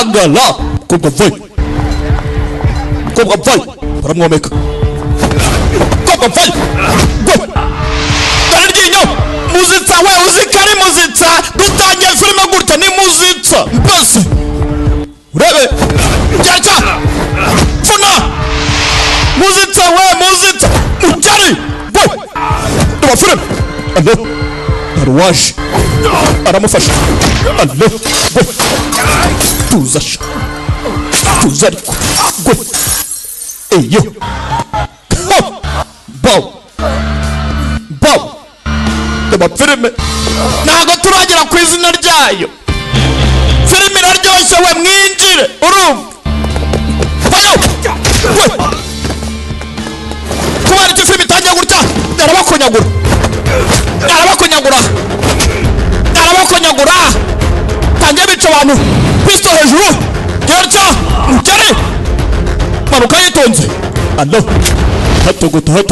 hagala kubwa vai baramwomeka kubwa vai Karyinyo muzitsa we uzikari muzitsa dutangiye filime gutya ni muzitsa mbese urebe cyaca funa muzitsa mujari we tuba filime allo arwaje aramufasha allo we tuza ariko we eyo tuba filime ntago turagera ku izina ryayo filime iraryoshye we mwinjire urumva bayo we kubera icyo filime itangiye gutya arabakonyagura tangiye bica abantu kristo hejuru gerca mukere manuka yitonze allo hatoguta we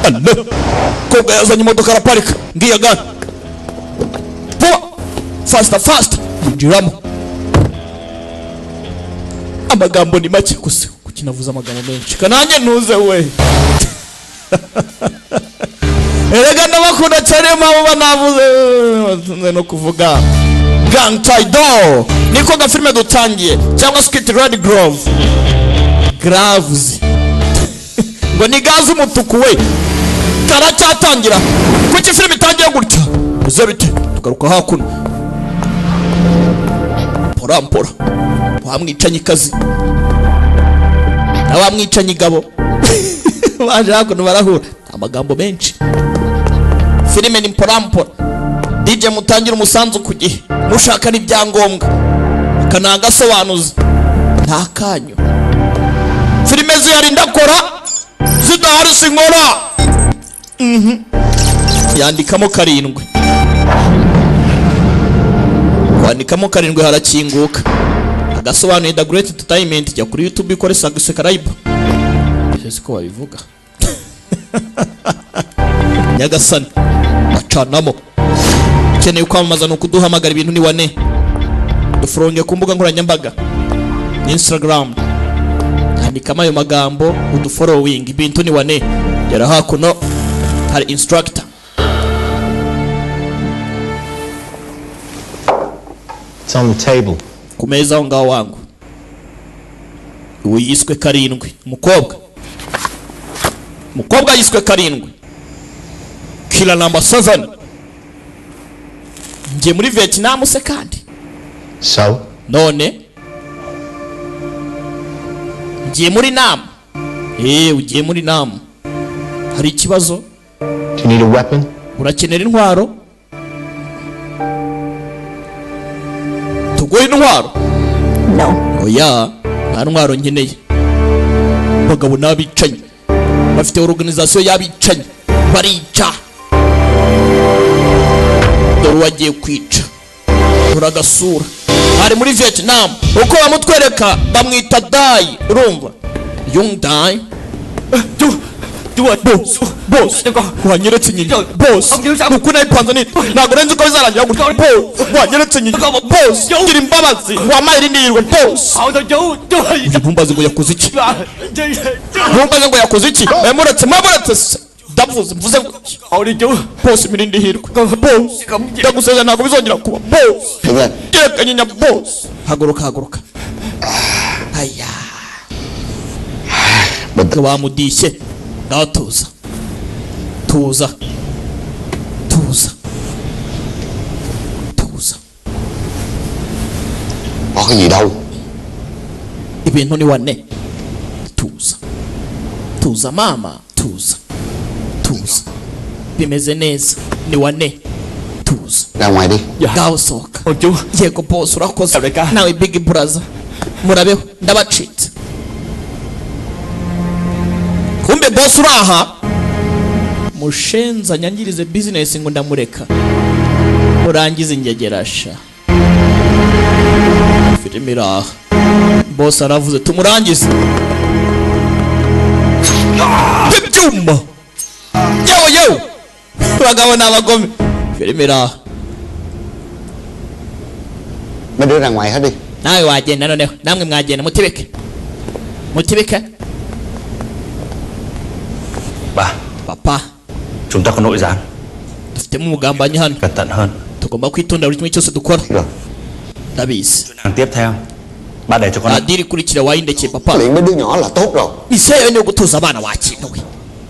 allo koga yazanye imodoka araparika ngiye gana vuba fast yinjiramo amagambo ni make gusa kukinavuza amagambo menshi kananjye ntuze we erega ndabakunda cyane mama banavuze no kuvuga gang title niko gafilme dutangiye cyangwa skit red graves ngo ni gazi umutuku we karacyatangira kuki filime itangiye gutya uze bite tugaruka hakuno porampora wamwicanye kazi nawamwicanye gabo baje hakuno barahura amagambo menshi filime ni porampora DJ mutangira umusanzu ku gihe mushaka n'ibyangombwa kananga sobanuza nta kanyo filime ziyarinda kora zidahari sinkora yandikamo karindwi harakinguka agasobanuye the great entertainment jya kuri YouTube ikore subscribe siko babivuga nyagasani acanamo ukeneye kwamamaza no kuduhamagara ibintu ni wane duforonge ku mbuga nkoranyambaga Instagram andikamo ayo magambo udufollowing ibintu ni wane yara hakuno hari instructor it's on the table kumeza aho ngaho wangu uwo yiswe karindwi umukobwa yiswe karindwi kila number 7 ngiye muri Vietnam se kandi so none ngiye muri Nam ugiye muri Nam hari ikibazo do you need a weapon urakenera intwaro tugoye intwaro no oya nta ntwaro nkeneye bagabo nabicanye bafite organization yabicanye barica dore wagiye kwica uragasura ari muri Vietnam uko bamutwereka bamwita Dai urumva Young Dai boss wanyeretse nyinyi boss nuko nayipanze ni ntago renze ko bizarangira gutyo boss wanyeretse nyinyi boss ngira imbabazi wamayiri ndirwe boss ntumbaze ngo yakoze iki muretse ndavuze mvuze boss mirindi hirwe boss ndaguseza ntago bizongera kuba boss reka nyinya boss haguruka aya bamudishye ndatuza tuza có cái gì đâu ibintu ni wane tuza mama tuza bimeze neza ni wane tuza ra ngoài đi gaho soka yego boss urakoze nawe big brother murabeho ndabacitse kumbe boss uraha mushenza nyangirize business ngo ndamureka urangize ingegerasha filime iraha boss aravuze tumurangize yewe bagabo n'abagome filime iraha Mấy đứa ra ngoài hết đi. Nawe wagenda noneho. Namwe mwagenda mutibeke. Mutibeke. Bà, Papa. chúng ta có nội gián. Dufite umugambanyi hano. Cẩn thận hơn. Tugomba kwitondera buri kimwe cyose dukora. Rồi. Ndabizi. Hàng tiếp theo, ba để cho con. Adiri kurikira wayindekeye papa. Luyện mấy đứa nhỏ là tốt rồi. Iseyo ni ugutoza abana wakina we.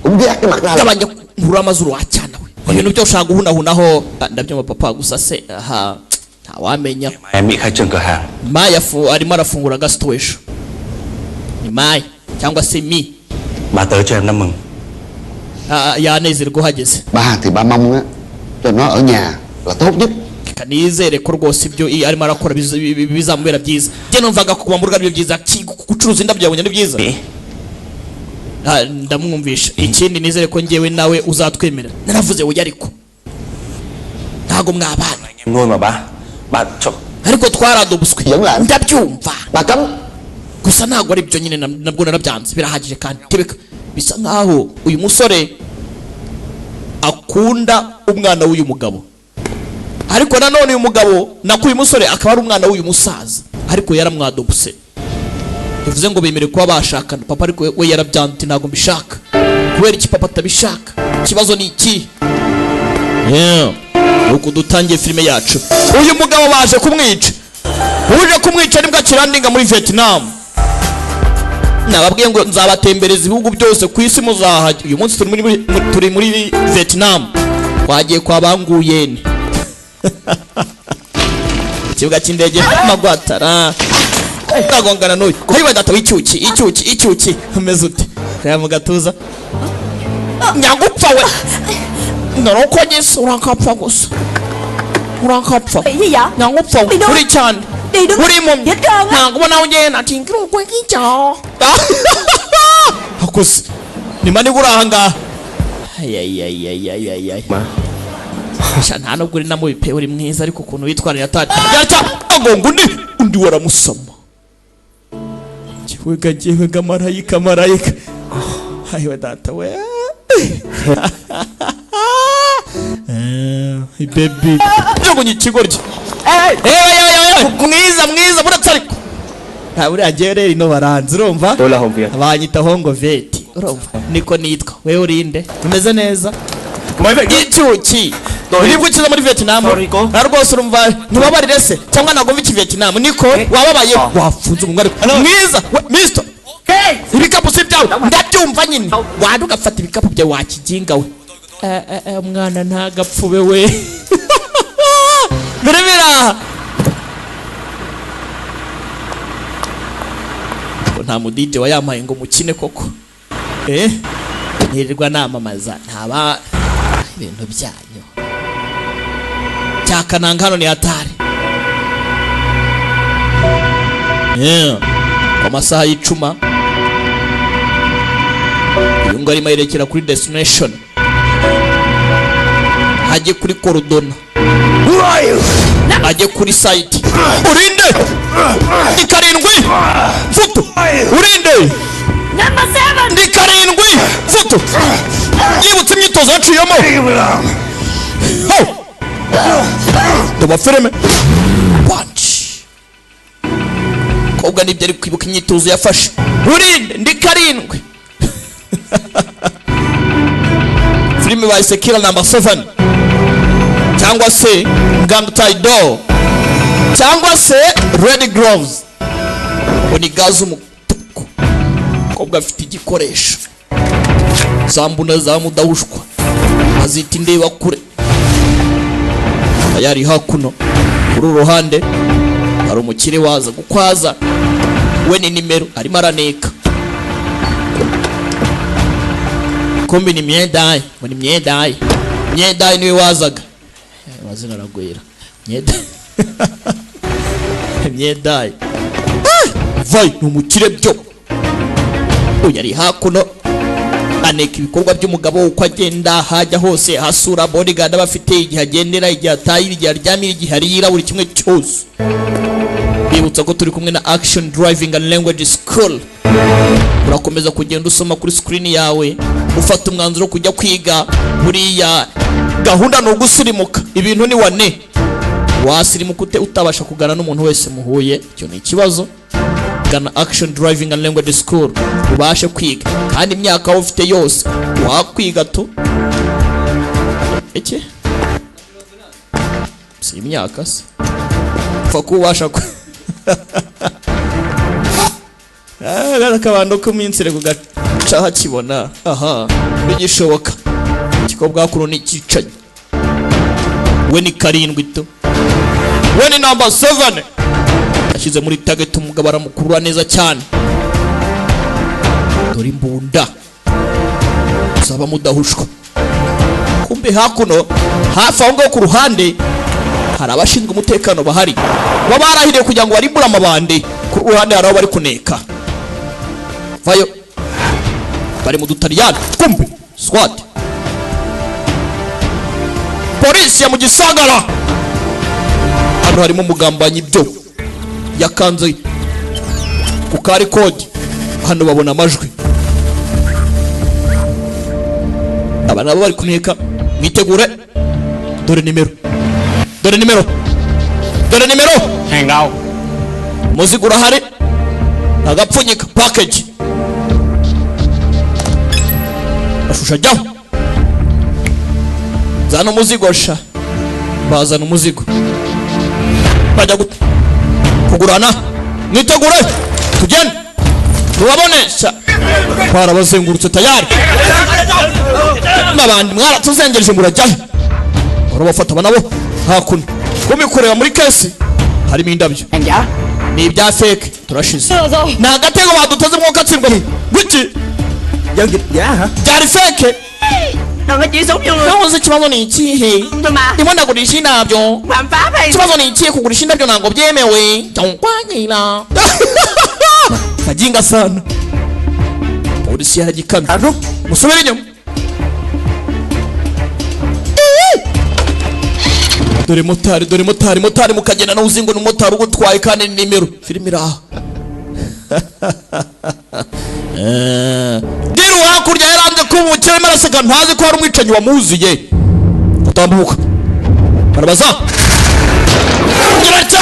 Cũng ghét cái mặt ra. Gabanya nkuru amazuru wacana we. Ibintu byo ushaka guhunahunaho ndabyumva papa gusa se aha ntawamenya. Em bị khai trương cửa hàng. Maya arimo arafungura gasitowesho. Ni Maya cyangwa se mi. Bà tới cho em năm mừng. Yanezerwa uhageze. Ba thì ba mong á cho nó ở nhà là tốt nhất. Kanizere ko rwose ibyo arimo arakora bizamubera byiza. Je numvaga kuba mu rugo ari byiza, gucuruza indabyo yabonye ni byiza. Ndamwumvisha. Ikindi nizere ko ngewe nawe uzatwemera. Naravuze we ariko ntago mwabana. Nuôi mà bà cho. Ariko twaradubuswe. Ndabyumva. Bà cấm. Gusa ntago ari byo nyine nabwo narabyanze birahagije kandi tebeka bisa nkaho uyu musore akunda umwana w'uyu mugabo. Ariko nanone uyu mugabo nakuye umusore akaba ari umwana w'uyu musaza ariko yaramwadubuse. Bivuze ngo bemere kuba bashakana papa ariko we yarabyanze ntago mbishaka. Kubera iki papa atabishaka? Kibazo ni iki? Uko dutangiye filime yacu. Uyu mugabo baje kumwica. Uje kumwica nibwo kirandinga muri Vietnam. Nababwiye ngo nzabatembereza ibihugu byose ku isi muzahajya. Uyu munsi turi muri Vietnam. Twagiye kwa Banguyeni. Ikibuga cy'indege Magwatara. Ndagongana n'uyu. Kuyiba data w'icyuki. Umeze ute? Kaya mu gatuza. Nyagupfa we. Naroko nyese urakapfa gusa. Urakapfa. Nyagupfa we. Uri cyane. Uri mu ntabwo ubona ugenda ati ngirugwe nk'icyo. Hakoze. Ni mani gurahanga. Ayayayayayayay. Nta nubwo uri namubipe uri mwiza ariko ukuntu witwarira atari. Yata agongo undi waramusama. Jewe marayika. Hayo data we. Baby. Jogo nyikigorje. Mwiza buratsari. Buriya njyewe ino baranze urumva. Banyita hongo veti urumva niko nitwa wewe urinde umeze neza icyuki nibwo kiza muri Vietnam rwose urumva ntubabarire se cyangwa ntago mvi Vietnam niko wababaye wafunze umwari mwiza mister ibikapu si byawe ndabyumva nyine wandi ugafata ibikapu byawe wakiginga we mwana ntagapfube we birebera nta mudije wayampaye ngo mukine koko nirirwa namamaza ntaba ibintu byanyu cyakananga hano ni hatari kwa masaha y'icuma uyu ngo arimo yerekera kuri destination hajye kuri korodona ajye kuri site urinde ni karindwi futu urinde ni karindwi futu yibutse imyitozo yaciyemo tuba filime punch kobwa nibyo ari kwibuka imyitozo yafashe urinde ndi karindwi filime bayise killer number 7 cyangwa se Gang Taido cyangwa se Red Gloves oni gazu umutuku kobwa afite igikoresho zambuna zamudahushwa azita indeba kure ayari hakuno kuri ruhande hari umukire waza gukwaza we ni nimero arimo araneka kombi ni myedaye ngo ni myedaye niwe wazaga wazina aragwira myedaye vai numukire byo uyari hakuno aneka ibikorwa by'umugabo uko agenda hajya hose hasura bodyguard abafite igihe agendera igihe atayira igihe aryamira igihe arira buri kimwe cyose bibutsa ko turi kumwe na Action Driving and Language School urakomeza kugenda usoma kuri screen yawe ufata umwanzuro kujya kwiga buriya gahunda no gusirimuka ibintu ni wane wasirimuka ute utabasha kugana n'umuntu wese muhuye? Icyo ni ikibazo. Gana Action Driving and Language School ubashe kwiga, kandi imyaka wowe ufite yose wakwiga tu. Iki si imyaka se pfa kubasha akabando k'iminsire kugaca hakibona. Aha bigishoboka. Ikikobwa kuru ni cicanye. We ni karindwi tu. We ni number 7. Yashyize muri target umugabo aramukurura neza cyane. Dore imbunda uzaba mudahushwa. Kumbe hakuno hafi aho ngaho ku ruhande hari abashinzwe umutekano bahari, baba barahiriye kugira ngo barimbure amabandi. Ku ruhande hari aho bari kuneka. Vayo bari mu dutariyani. Kumbe SWAT, polisi ya mu gisagara. Hano harimo umugambanyi byo yakanze ku kari kode. Hano babona amajwi. Aba nabo bari kuneka. Mwitegure. Dore nimero. Dore nimero. Dore nimero. Hangaw. Muzigo urahari. Agapfunyika package. Ashusha jyaho. Zana umuzigo sha. Bazana umuzigo. Bajya kugurana. Mwitegure. Tugende. Mubabonesha. Barabazengurutse tayari. Nabandi mwara tuzengereje murajyahe. Barabafata banabo hakuno. Kumikorera muri kesi harimo indabyo. Ni ibya fake turashize. Na gatego baduteze mwo katsirwa. Guki? Byari fake. Nahoze ikibazo ni ikihe? Ndimo ndagurisha indabyo. Ikibazo ni ikihe kugurisha indabyo ntabwo byemewe? Cyangwa Kajinga sana. Polisi yaragikamye. Musubire inyuma. Dore motari mukagenda na uzingo n'umotari ugutwaye kandi nimero. Filimi raha. Diru hakurya yaranze kumukira maraseka ntazi ko hari umwicanyi wamuziye. Utambuka. Barabaza. Nyiracha.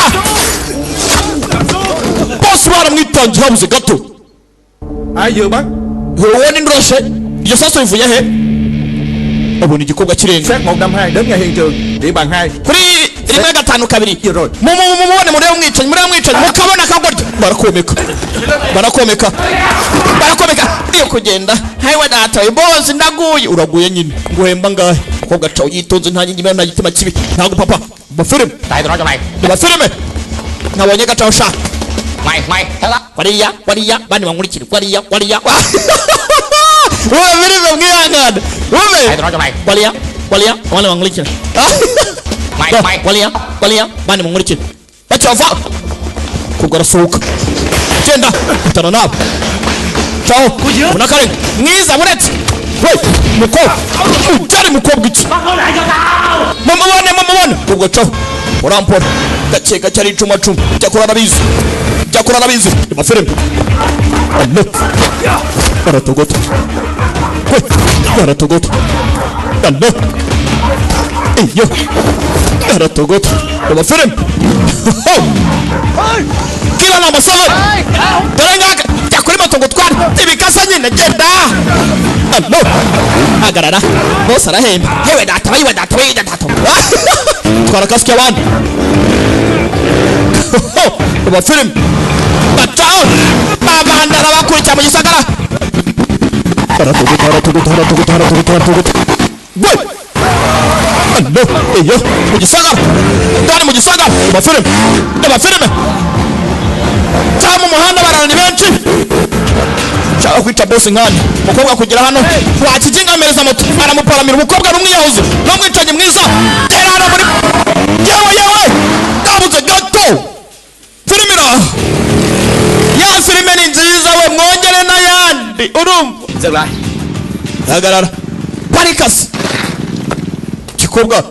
Boss baramwitangira habuze gato. Ayo ba. Wowe ni ndroshe. Iyo saso ivuye he? Abona igikobwa kirenga. Set 152 đến nhà hiện trường, địa bàn 2. Kuri rimwe gatanu kabiri. Mumubone muri umwicanyi mukabona kagorya. Barakomeka. Iyo kugenda. Haiwa data boss ndaguye. Uraguye nyine. Nguhemba ngahe? Kobwa cawo yitonze nta nyingime na gitima kibi. Ntago papa. Bafilm. Tay tôi nói cho mày. Bafilm. Nabonye gacawo sha. Mày theo đó. Wariya bani wankurikira. Wariya. Wewe vile mngiyangana. Wewe. Tay tôi nói cho mày. Waliya wale wankurikira. Mày. Waliya bani wankurikira. Bachava. Kugarasohoka. Genda utana nabo. Ciao. Unakare. Mwiza buretse. Hey, mukobwa. Utari mukobwa iki? Mama wane. Ubwo ciao. Urampora. Gakeka cyari icuma. Cyakora nabizi. Amafilm. Allah. Baratogota. Allah. Iyo. Baratogota. Amafilm. Kila namba 7. Daranga cyakora matongo twari. Ibikasa nyine genda. Allah. Agarara. Boss arahemba. Yewe data. Twara kasike abantu. Amafilm. Batao. Babandara bakurikira mu gisagara. Baratogota. Boy. Allah. Iyo. Mu gisagara. Mu gisagara. Amafilm. Cyangwa umuhanda barana ni benshi. Cyangwa kwita boss nkani. Mukobwa kugira hano. Wakigingamereza moto. Aramuparamira umukobwa rumwe yahoze. No mwicanye mwiza. Gerara muri. Yewe. Dabuze gato. Filmira. Ya filime ni nziza we mwongere n'ayandi. Urumva. Dừng lại. Hagarara. Parikas. Kikobwa.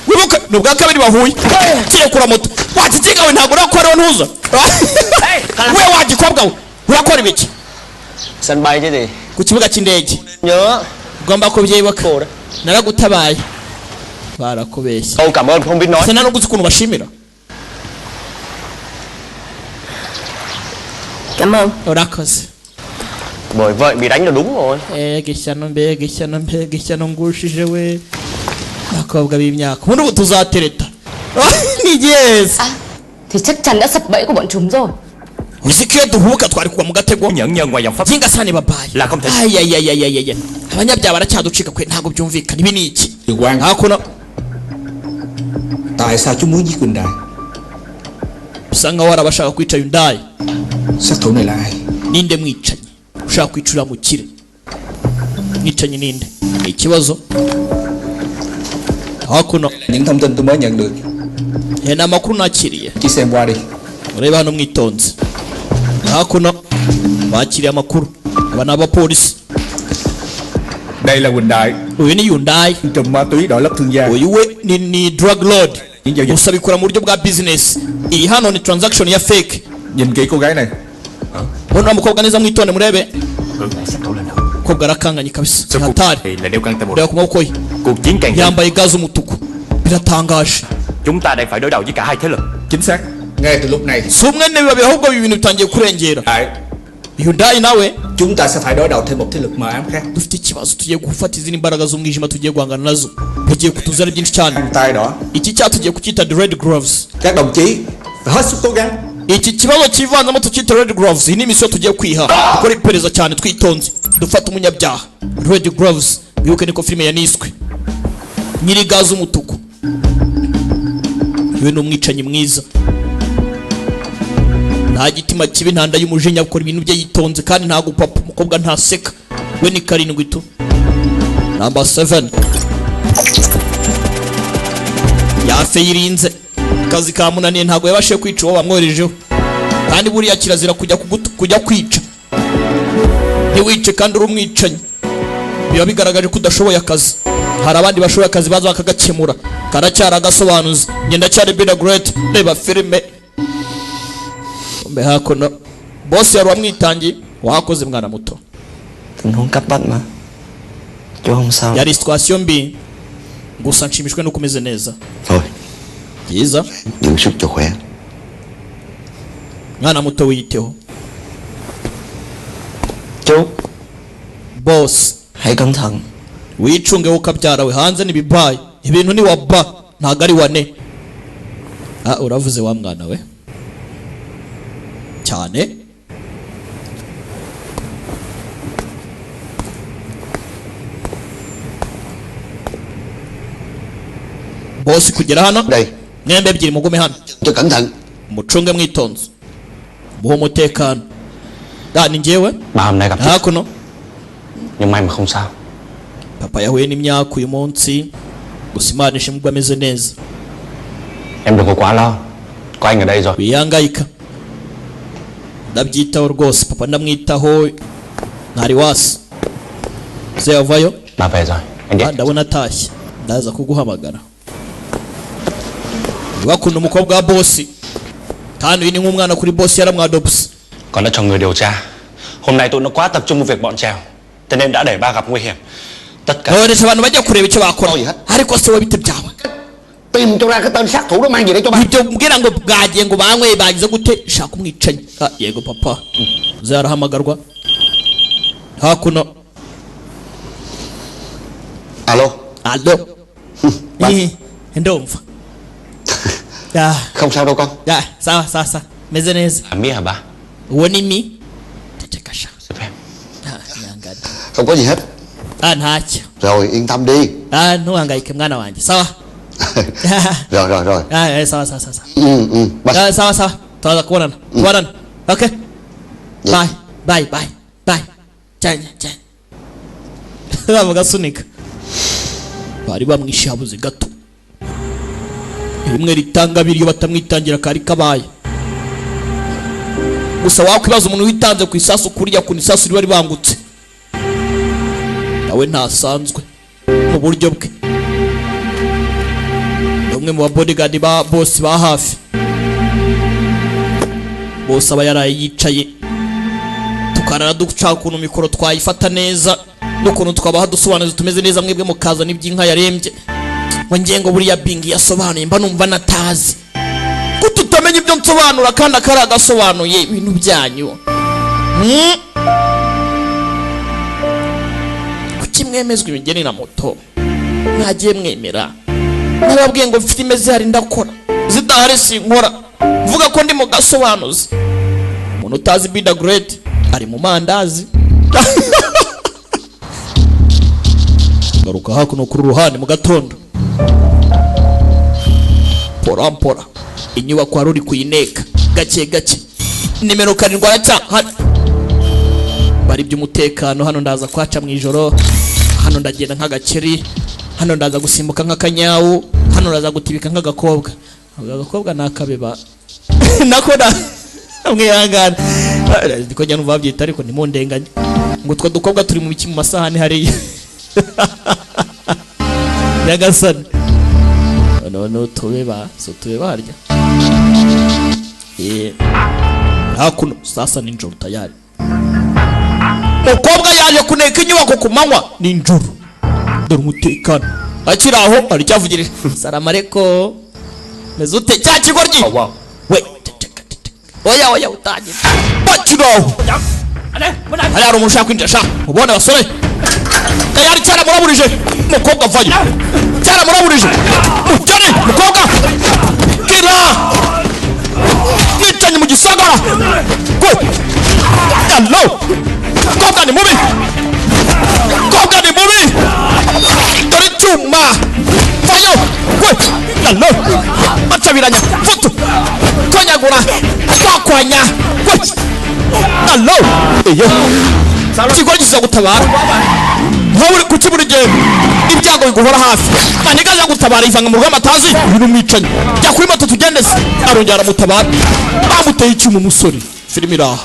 Wibuka nubwa kabiri bahuye. Kire kura moto. Wakiginga we ntabwo urakora ntuza. We wagikobwa we. Urakora ibiki? Sân bay chứ gì? Ku kibuga cy'indege. Nhớ. Ugomba kubyibuka. Naragutabaye. barakubeshya Câu cảm ơn không biết nói. se nta n'uguzi ukuntu bashimira. Cảm ơn. Urakoze. Bởi vậy bị đánh là đúng rồi. Gishyano ngushije we abakobwa b'imyaka ubundi ubu tuzatereta. Ni yes. À, thì chắc chắn đã sập bẫy của bọn chúng rồi. Uzi ko iyo duhubuka twari kugwa mu gatego. Nhẫn nhơ ngoài dòng pháp Zingasani babaye. là không thể. Ayayayayayaya. Abanyabyaha baracyaducika kwe ntabwo byumvikana ibi ni iki? Điều quan, Hakuno tại sao chúng muốn giết Quỳnh Đài? bisa nkaho hari abashaka kwica Hyundai. Sát thủ này là ai? Ninde mwicanyi ushaka kwicura mu kire? Mwicanyi ninde? Ni ikibazo. Hakuno Những thông tin tôi mới nhận được, he ni amakuru nakiriye. chỉ xem qua đi. Ureba hano mwitonze. Hakuno bakiriye amakuru. Aba ni abapolisi. Đây là Quỳnh Đại, Uyu ni Hyundai. trùm ma túy đội lấp thương gia. Uyu we ni drug lord. Những giao dịch. Gusa bikora mu buryo bwa business. Iyi hano ni transaction ya fake. Nhìn kỹ cô gái này. Ubona umukobwa neza mwitonde murebe. Hướng này sát thủ lên rồi. Umukobwa arakanganye kabisa. Số cuộc Hatari. thì là đeo găng tay một. Reba ku maboko ye. Cuộc chiến càng Yambaye ga z'umutuku. Biratangaje. chúng ta đang phải đối đầu với cả hai thế lực. Chính xác. Ngay từ lúc này, Si umwe ne babiri ahubwo ibi bintu bitangiye kurengera. Đại, Hyundai nawe chúng ta sẽ phải đối đầu thêm một thế lực mờ ám khác. dufite ikibazo tugiye gufata izindi mbaraga z'umwijima tugiye guhangana nazo. Tugiye kutuzana byinshi cyane. Khăn tay đỏ. Iki cyaha tugiye kucyita the red gloves. Các đồng chí phải hết sức cố gắng. Iki kibazo kivanzamo tucyita red gloves. Iyi ni imisiyo tugiye kwiha. Dukora iperereza cyane twitonze. Dufata umunyabyaha. Red gloves. Bibuke niko filime yaniswe. Nyiri ga z'umutuku. Iwe ni umwicanyi mwiza. Nta gitima kibi ntanda y'umujinya akora ibintu bye yitonze kandi nta gupapa umukobwa ntaseka. We ni karindwi tu. Number 7. Yafe yirinze. Kazi ka munaniye ntago yabashe kwica uwo bamwoherejeho. Kandi buriya kirazira kujya kwica. Ntiwice kandi uri umwicanyi. Biba bigaragaje ko udashoboye akazi. Hari abandi bashoboye akazi baza bakagakemura. Karacyari agasobanuzi. Ngenda cyari Bina Great. Reba filime. Mbe hakuno. Boss yari wamwitangiye. Wakoze mwana muto. Tình huống cấp bách mà. Chú không sao. Yari situation mbi. Gusa nshimishwe no kumeze neza. Thôi, Byiza. dưỡng sức cho khỏe. Mwana muto wiyiteho. Chú, Boss. hãy cẩn thận. Wicunge ukabyara we hanze nibibaye. Ibintu ni waba ntago ari wane. Uravuze wa mwana we. Cyane. Boss kugera hano. Đây, Mwembe ebyiri mugume hano. cho cẩn thận. Mucunge mwitonze. Muhe umutekano. Ni njyewe. Mà hôm nay gặp Hakuno. nhưng may mà không sao. Papa yahuye n'imyaka uyu munsi. Gusa Imana ishimwe ameze neza. Em đừng có quá lo. Có anh ở đây rồi. Wihangayika. Ndabyitaho rwose papa ndamwitaho. Ntari wasi. Se yavayo. Bà về rồi. Anh đi. Ndabona atashye. Ndaza kuguhamagara. Bakunda umukobwa wa boss. Kandi uyu ni nk'umwana kuri boss yaramwadopse. Còn đã cho người điều tra. Hôm nay tụi nó quá tập trung vào việc bọn trèo, cho nên đã để ba gặp nguy hiểm. Tất cả None se abantu bajya kureba icyo bakora. Oya. Ariko se wabite byawe. Tìm cho ra cái tên sát thủ đó mang gì để cho ba. Ibyo mbwira ngo bwagiye ngo banywe bagize gute shaka umwicanyi. Yego papa. Zarahamagarwa. Hakuno. Alo, Allo. Ndumva. không sao đâu con. Sawa. Meze neza. à, Mía hả ba? Uwo ni mi. Tekasha. Xin phép. Nyangana. Không có gì hết. Ntacyo. Rồi yên tâm đi. Ntuhangayike mwana wanjye. Sawa. Rồi. Sawa. Bye. Sawa. Turaza kubonana. Kubonana. Okay. Dạ. Bye. Cyane. Bavuga sunika. Bari bamwishe habuze gato. Rimwe ritanga biryo batamwitangira kari kabaye. Gusa wakwibaza umuntu witanze ku isasu kuriya ku isasu riba ribangutse. Nawe ntasanzwe mu buryo bwe. Umwe mu bodyguard ba boss ba hafi. Boss aba yaraye yicaye. Tukarara duca ukuntu mikoro twayifata neza n'ukuntu twabaha dusobanuza tumeze neza mwebwe mukaza n'ibyinka yarembye. ngo buriya bingi yasobanuye mba numva natazi ko tutamenya ibyo nsobanura kandi akari agasobanuye ibintu byanyu. Kuki mwemezwa imigeni na moto mwagiye mwemera? Nababwiye ngo filime zihari ndakora, zidahari sinkora. Vuga ko ndi mu gasobanuzi. Umuntu utazi Bida Great ari mu mandazi. Garuka hakuno kuri ruhande mu gatondo. Pora inyubako wari uri kuyineka gake gake. Nimero 7 aracya bari by'umutekano. Hano ndaza kwaca mu ijoro, hano ndagenda nk'agakeri, hano ndaza gusimbuka nk'akanyawu, hano ndaza gutibika nk'agakobwa. Agakobwa nakabeba nako da mwihangana ndiko njya numva babyita ariko nimundenganya ngo twa dukobwa turi mu biki mu masahani hariya. Nyagasani no tubeba so tubeba harya hakuno sasa ninjoro tayari. Mukobwa yaje kuneka inyubako ku manywa ninjoro, dore umutekano akiri aho ari cyavugirira salama ariko mezute cya kigoryi. We oya utaje bakiro ari ari umushaka kwinjira sha ubona basore tayari cyara muraburije mukobwa vayo cyara muraburije mujane mukobwa kira nitanye mu gisagara ko hello mukobwa ni mubi dore cyuma vayo we hello macabiranya foto konyagura kwakwanya we hello kigoryi gutabara ntawe kukibura igihe ibyago biguhora hafi maniga ya gutabara ivanga mu rw'amatazi ibintu mwicanye jya kuri moto tugendese arongera mutabara bamuteye icyuma umusore filimi iraha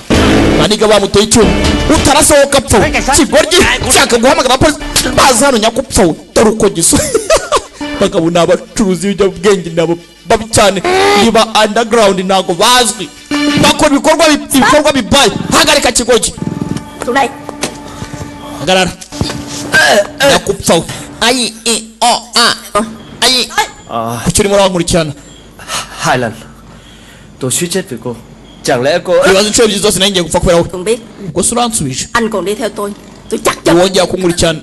maniga bamuteye icyuma utarasohoka pfa kigoryi cyaka guhamagara abapolisi baza hano nyakupfa dore uko giso bagabo n'abacuruzi b'ubwenge nabo babi cyane niba underground nago bazwi bakora ibikorwa bibaye. Hagarika kigoryi tunai hagarara nyakupfa ayi ayi kucyuri muri wankurikirana. Hai lần tôi suýt chết vì cô. Chẳng lẽ cô ibibazo inshuro ebyiri zose nanjye gupfa kubera wowe? Không biết Ubwo se uransubije anh còn đi theo tôi chắc chắn. wongera kunkurikirana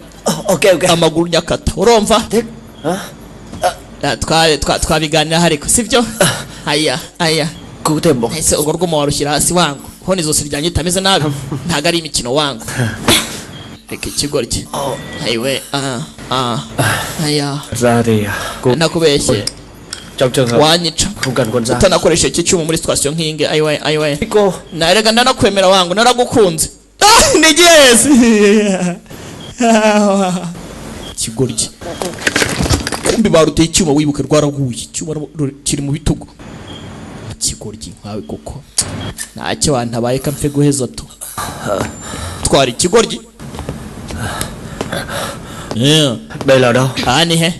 Ok amaguru nyakata urumva? Thế twabiganira hariko sibyo? Aya Cô thêm một ese urwo rw'umuntu warushyira hasi wangu hone zose ryanjye itameze nabi ntago ari imikino wangu. Reka ikigoryi ayiwe aya ra thì cô nakubeshye trong trường hợp wanyica không cần con dao. utanakoresha iki cyuma muri station nk'inge. Ayiwe Cô narega ndanakwemera wangu naragukunze nigeze kigoryi kumbi baruteye icyuma wibuke rwaraguye icyuma kiri mu bitugu. Kigoryi nkawe koko ntacyo wantabaye kamfe guheza to twari kigoryi. đây là đâu? Ni he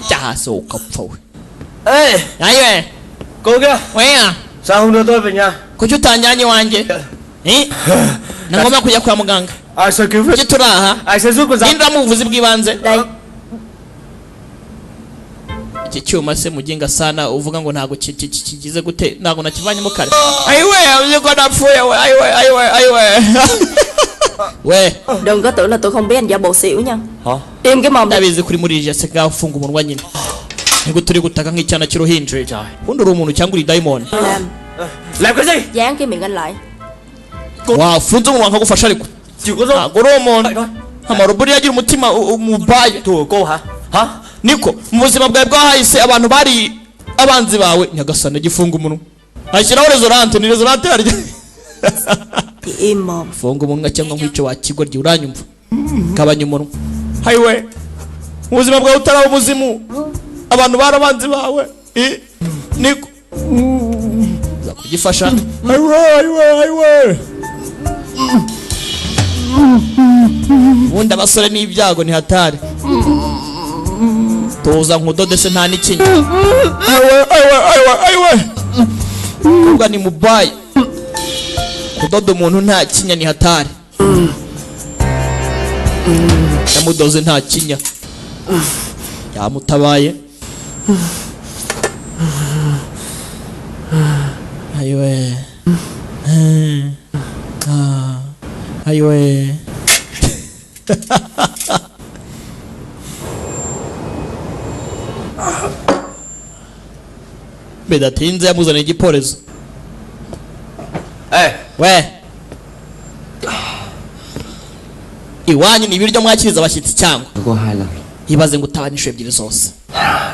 cha sổ cọc phổi. Ê Ayiwe cô kia, weya sao không đưa tôi về nhà? kuki utanjyanye wanjye na ngoma kujya kwa muganga? Ai sẽ cứu Kuki turi aha? Ai sẽ giúp con dao? Nindira mu buvuzi bw'ibanze. Đây Iki cyuma se muginga sana uvuga ngo ntago kigize gute ntago nakivanyemo kare. Ayiwe uko napfuye we ayiwe we đừng có tưởng là tôi không biết anh giả bộ xỉu nha. Hả? Im cái mồm đi. ndabizi kuri muri je se ga ufunga umunwa nyine niko turi gutaka nk'icyana cy'uruhinje. Undi uri umuntu cyangwa uri diamond? Làm cái gì? Dán cái miệng anh lại. Wa funze umunwa nkagufasha ariko Chịu có rồi. ntago uri umuntu amarobori yagira umutima umubaye. Thua cô hả? Hả? Niko mu buzima bwawe bwahise abantu bari abanzi bawe nyagasana gifunga umunwa ashyiraho rezorante ni rezorante harya Thì im mồm. funga umunwa cyangwa nk'icyo wakigoryi uranyumva kabanya umunwa. Hayiwe mu buzima bwawe utaraho umuzimu abantu bari abanzi bawe niko za kugifasha. Hayiwe ubundi abasore n'ibyago ni hatari tuza nkudode se nta n'ikinya. Ayiwe kubwa ni mubaye kudoda umuntu nta kinya ni hatari yamudoze nta kinya yamutabaye. Ayiwe ayiwe bidatinze yamuzaniye igiporezo. We iwanyu ni ibiryo mwakiriza abashyitsi cyangwa? Có 2 lần. Ibaze ngo utabanisho ebyiri zose.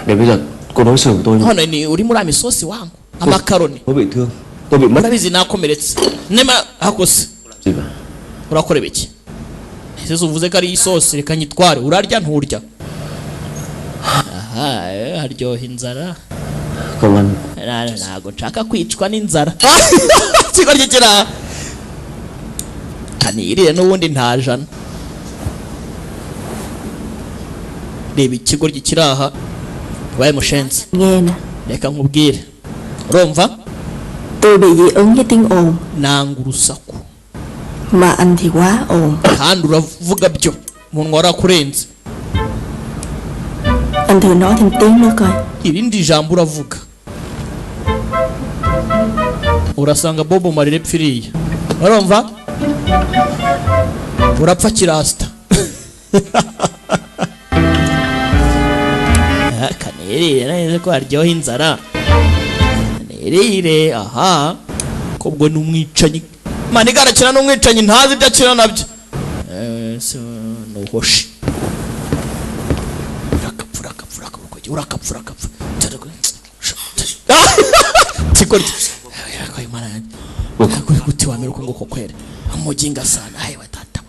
Để bây giờ cô đối xử với tôi. Hano ni uri muri amisosi wangu amakaroni. Tôi bị thương. Tôi bị mất. Urabizi nakomeretse. Nema hakose. Gì vậy? Urakora biki? Ese uvuze ko ari isosi reka nyitware urarya nturya? Aha haryoha inzara. Công an. Ntago nshaka kwicwa n'inzara. Kigo ryikira. Kanirire n'ubundi ntajana. Reba ikigo ryikira aha. Waye mushenzi. Nghe nè, Reka nkubwire. Urumva? tôi bị dị ứng với tiếng ồn. Nanga urusaku. Mà anh thì quá ồn. Kandi uravuga byo. Umuntu warakurenze. Anh thử nói thêm tiếng nữa coi. Irindi jambo uravuga. Urasanga Bobo Marire pfiriye. Urumva? Urapfa kirasta. Kanirire neza ko haryoha inzara. Kanirire aha. Kobwo n'umwicanyi. Mani garakina n'umwicanyi ntazi ibyo akina nabyo. So nuhoshi. Urakapfura. Tikori. Kwa imana. Kuri guti wameruko ngo kokwere. Amujinga sana. Hai watata.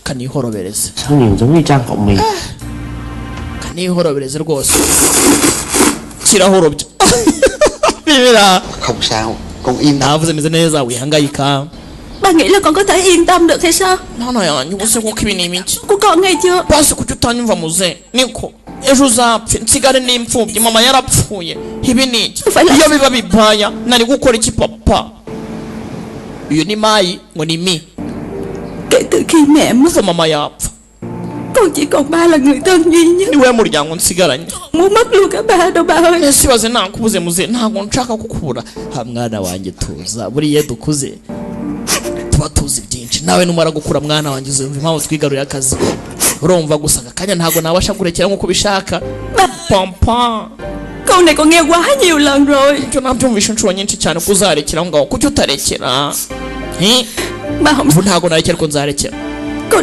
Kanihorobereze. Sao nhìn giống như trang cộng mình. Kanihorobereze rwose. Kirahorobye. Bibira. Không sao, con yên tâm. Navuze meze neza wihangayika. Ba nghĩ là con có thể yên tâm được hay sao? None yanyu bose kuko ibi ni ibiki? Của con nghe chưa? Basi kuki utanyumva muze? Niko ejo uzapfe nsigare n'imfubyi mama yarapfuye. Ibi ni iki? Iyo biba bibaya nari gukora iki papa? Uyu ni Mai ngo ni Mi. Kể từ khi mẹ mất, Kuva mama yapfa. con chỉ còn ba là người thân duy nhất. Niwe muryango nsigaranye. Muốn mất luôn cả ba đâu ba ơi. Ese baze nakubuze muze ntago nshaka kukubura. Ha mwana wanjye tuza buriye dukuze. Tuba tuzi byinshi. Nawe numara gukura mwana wanjye uzumva impamvu twigaruriye akazi. Urumva gusa akanya ntago nabasha kurekera nkuko bishaka. Pampa. Câu này con nghe quá nhiều lần rồi. Cyo nabyumvisha inshuro nyinshi cyane kuzarekera ngaho kuki utarekera. Ba không Ubu ntago narekera ko nzarekera.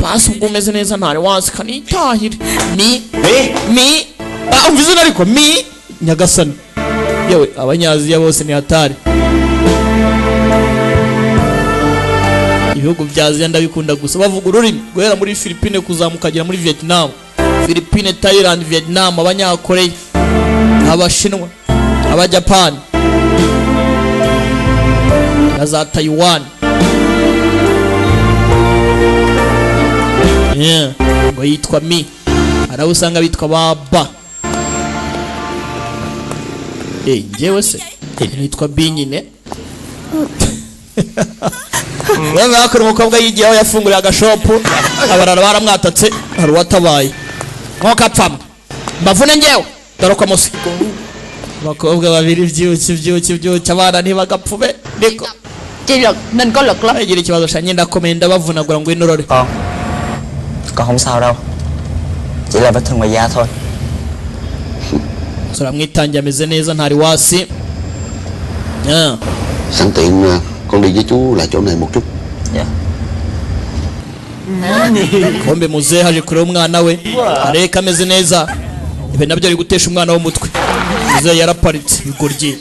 Basi ubwo umeze neza ntari wazi kanitahire. Mi. Umvize ariko Mi Nyagasani. Yewe abanyaziya bose ni hatari. Ibihugu bya Aziya ndabikunda gusa bavuga ururimi guhera muri Philippines kuzamukagera muri Vietnam. Philippines, Thailand, Vietnam, Abanyakoreya, Abashinwa, Abajapani, na za Taiwan. Ngo yitwa Mi. Araho usanga bitwa Baba. Njyewe se nitwa B nyine. Wewe akora umukobwa yigiyeho yafunguriye agashopu abarara baramwatatse hari watabaye nko kapfama mbavune njyewe daroka musiko bakobwa babiri byuki abana ntibagapfube niko Chi lực nên có lực lắm. agira ikibazo shanye ndakomenda bavunagura ngo inorore. Con không sao đâu. Chỉ là vết thương ngoài da thôi. Sura mwitangiye ameze neza ntari wasi. Sẵn tiện con đi với chú lại chỗ này một chút. Dạ. Kombe muzehe haje kureba umwana we areka ameze neza. Ibe nabyo ari gutesha umwana wo mutwe. Muzehe yaraparitse bigoryi.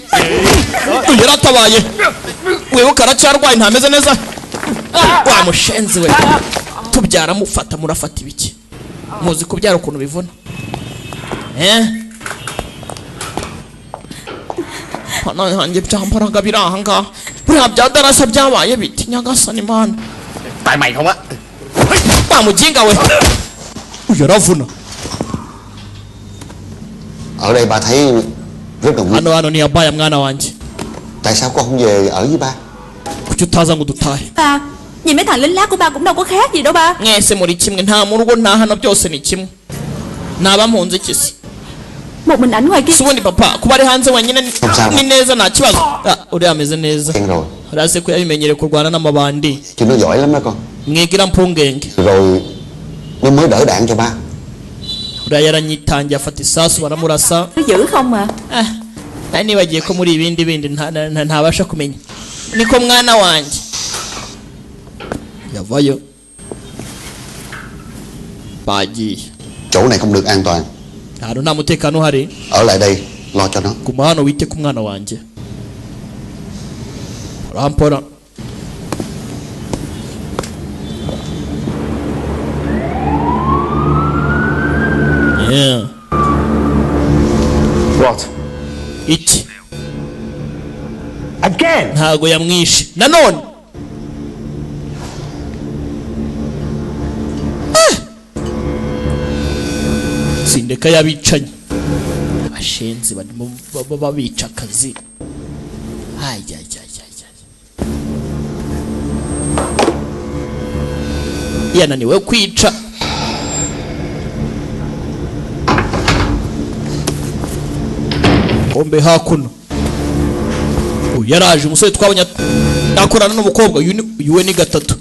Yaratabaye. Wewe karacyarwaye ntameze neza. Wa mushenzi we. Tubyara mufata murafata ibiki? Muzi kubyara ukuntu bivuna. Hano hanjye byambaraga biraha ngaha. Buriya byadarasa byabaye biti Nyagasani Mana. Tại mày không á. Mujinga we. Yaravuna. Ở đây ba thấy rất là nguy. Hano ni abaya mwana wanje. Tại sao con không về ở với ba? Kuki utaza ngo dutahe? ba, nhìn mấy thằng lính lác của ba cũng đâu có khác gì đâu ba. Mwese muri kimwe nta mu rugo nta hano byose ni kimwe. naba mpunze kisi Một mình ảnh ngoài kia. subundi papa kuba ari hanze wenyine ni neza nta kibazo. Uri ameze neza. Quen rồi. Urase ko yabimenyere kurwana n'amabandi. Chứ nó giỏi lắm đó con. Mwigira mpungenge. Rồi nó mới đỡ đạn cho ba. Uriya yaranyitangiye afata isasu baramurasa. Nó giữ không mà. Nibagiye ko muri ibindi ntabasha kumenya. Niko mwana wanjye yavayo bagiye. Chỗ này không được an toàn. Hano nta mutekano uhari. Ở lại đây lo cho nó. Guma hano wite ku mwana wanjye. Rampora. Yeah. What? Iki. Again? Ntago yamwishe. Nanone. Sindeka yabicanye. Abashenzi barimo babica akazi. Yananiwe kwica. Ombe hakuno. Yaraje umusore twabonye akorana n'umukobwa yuwe ni gatatu.